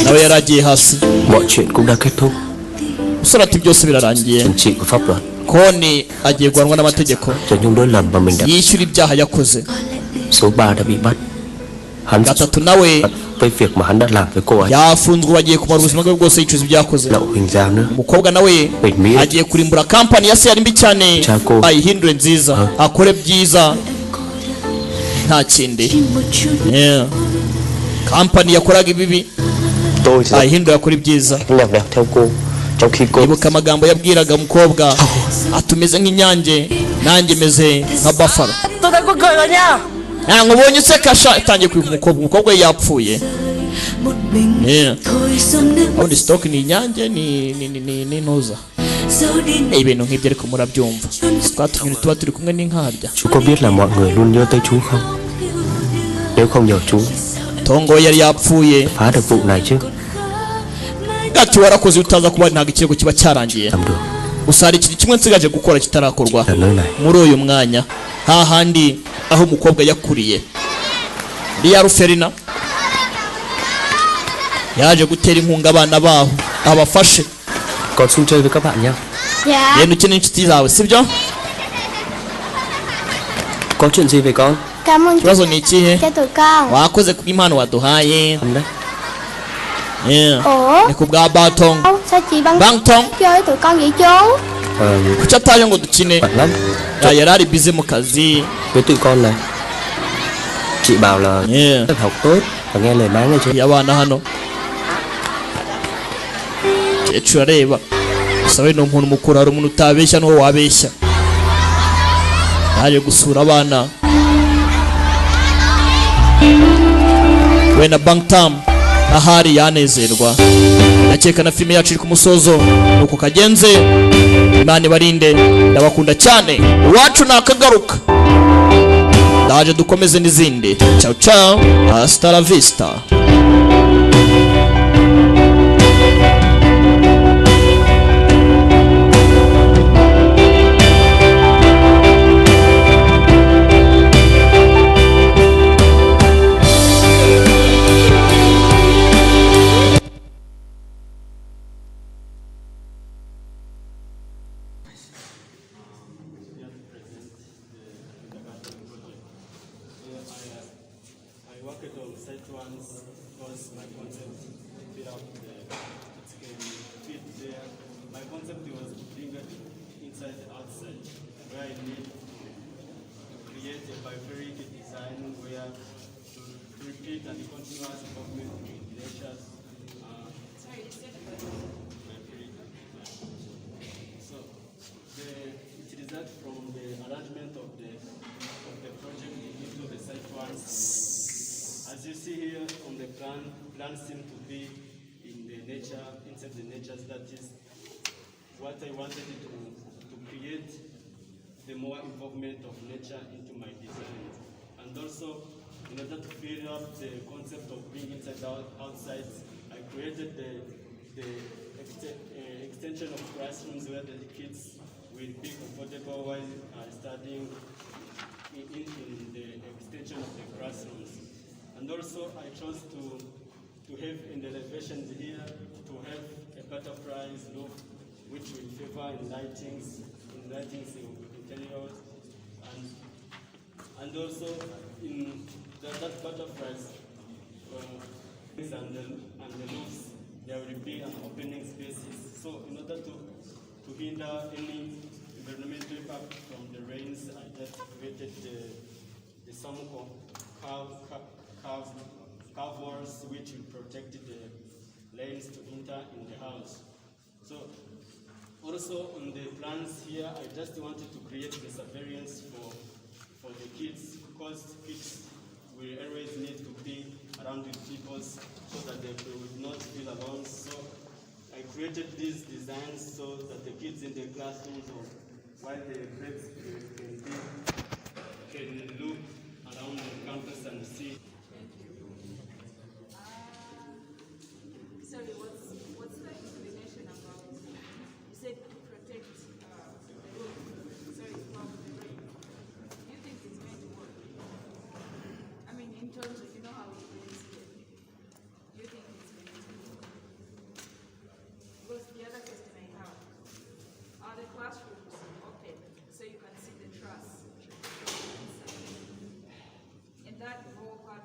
nawe yaragiye hasi Mọi chuyện cũng đã kết thúc. umusore ati byose birarangiye Trừng trị của pháp luật koni agiye guhanwa n'amategeko cho những lỗi lầm mà mình đã. yishyura ibyaha yakoze. Số 3 đã bị bắt. Hắn gatatu nawe với việc mà hắn đã làm với cô ấy. yafunzwe bagiye kumara ubuzima bwe bwose yicuza ibyakoze. Lậu huỳnh giao nữa. umukobwa nawe agiye kurimbura kampani ya se yari mbi cyane ayihindure nziza akore byiza nta kindi kampani yakoraga ibibi ayihindure akora ibyiza. ibuka amagambo yabwiraga umukobwa atumeze nk'inyange nanjye meze nka bafaro. nkubonye useka sha itangiye kwiga umukobwa yapfuye. ubundi stock ni inyange ni ntuza ibintu nk'ibyo ariko murabyumva twatumye tuba turi kumwe n'inkarya. Chú có biết là mọi người luôn nhớ tới chú không? Nếu không nhờ chú Tongo yari yapfuye phá được vụ này chứ. Gati warakoze utaza kuba ntago ikirego kiba cyarangiye. Gusa hari ikintu kimwe nsigaje gukora kitarakorwa muri uyu mwanya hahandi aho umukobwa yakuriye. Riya Ruferina yaje gutera inkunga abana baho abafashe. Con xuống chơi với các bạn nhé. Dạ. Genda ukine inshuti zawe sibyo? Có chuyện gì vậy con? Cảm ơn Ikibazo ni ikihe? cho tụi con. Wakoze ku impano waduhaye. Đấy. Ủa? Ni ku bwa Batong. Sao chị Băng Bangtong chơi với tụi con vậy chú? kuki ataje ngo dukine? Bận lắm. Yari ari busy mu kazi. Với tụi con này. Chị bảo là học tốt và nghe lời má nghe chưa? Abana hano. Kecuru areba. Sawe no umuntu mukuru ari umuntu utabeshya n'uwo wabeshya. Yaje gusura abana. We na Bangtam ahari yanezerwa. Nakeka na filime yacu iri ku musozo uko kagenze. Imana ibarinde, ndabakunda cyane. Iwacu nakagaruka. Ndaje dukomeze n'izindi. Ciao ciao, hasta la vista. Plants seem to be in the nature, inside the nature. That is what I wanted to create, the more involvement of nature into my design. And also, in order to fill up the concept of being inside outside, I created the extension of classrooms where the kids will be comfortable while studying in the extension of the classrooms. And also, I chose to have in the elevations here, to have a butterfly roof which will favor in lightings interiors, and also in that butterflies and the roofs, there will be an opening spaces. So in order to hinder any environmental impact from the rains, I just created the some curved walls which will protect the lanes to enter in the house. So also on the plans here, I just wanted to create the surveillance for the kids, because kids will always need to be around with people so that they will not feel alone. So I created these designs so that the kids in the classrooms or while the breaks can look around the campus and see. Sorry, what's the explanation about? You said to protect the roof. Sorry, from the rain. Do you think it's going to work? I mean, in terms of, you know how it rains here. Do you think it's going to work? Because the other question I have, are the classrooms open so you can see the truss inside? And that whole part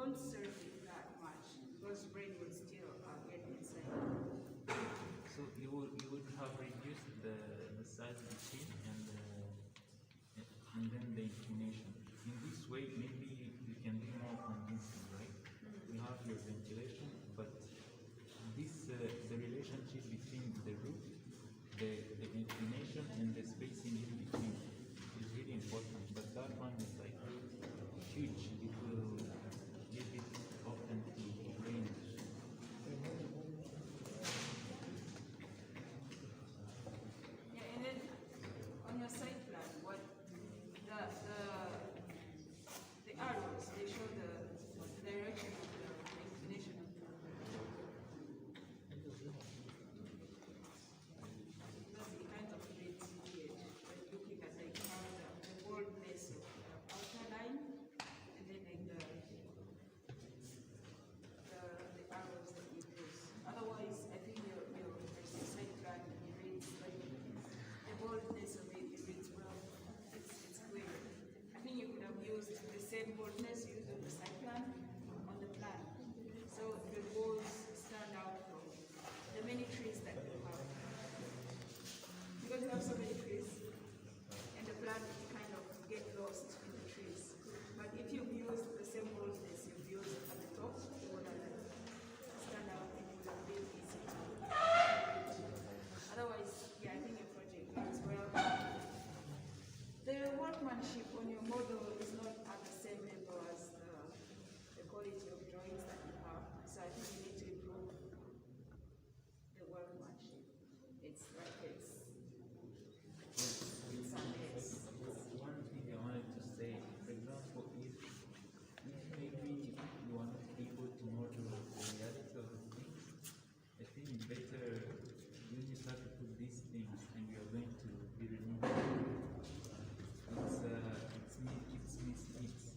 won't serve it that much because brain will still get inside. So you would have reduced the size between and then the inclination. In this way, maybe you can be more convincing, right? You have your ventilation, but this the relationship between the roof, the inclination, and the spacing in between is really important. But that one is like huge. It will give it often to range. Yeah, and then on your side plan, what the arrows, they show the direction of the inclination of the because it kind of creates weird when looking at like how the boldness of the outer line and then like the arrows that you use. Otherwise, I think your side plan reads like the boldness of it reads well. It's clear. I think you could have used the same boldness used on the side plan on the plan. So the goals stand out from the many trees that you have. Because you have so many trees, and the plan will kind of get lost in the trees. But if you've used the same boldness you've used at the top, it would have stand out and it would have been easy to. Otherwise, yeah, I think your project is well. The workmanship on your model is not at the same level as the quality of drawings that you have. So I think you need to improve the workmanship. It's like it's a mess. One thing I wanted to say, for example, if maybe you are not able to model the reality of the thing, I think it's better when you start to put these things and you are going to be removed.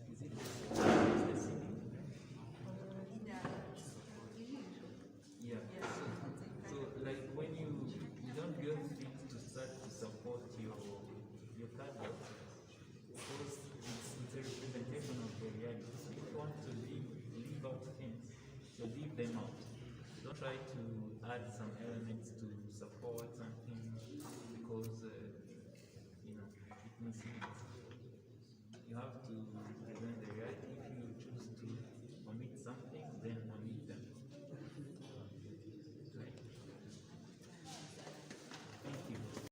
Is it the ceiling? Yeah. So like when you don't build things to start to support your kanda, because it's a representation of the reality. So if you want to leave out things, so leave them out. Don't try to add some elements to support something because it misleads. You have to represent the reality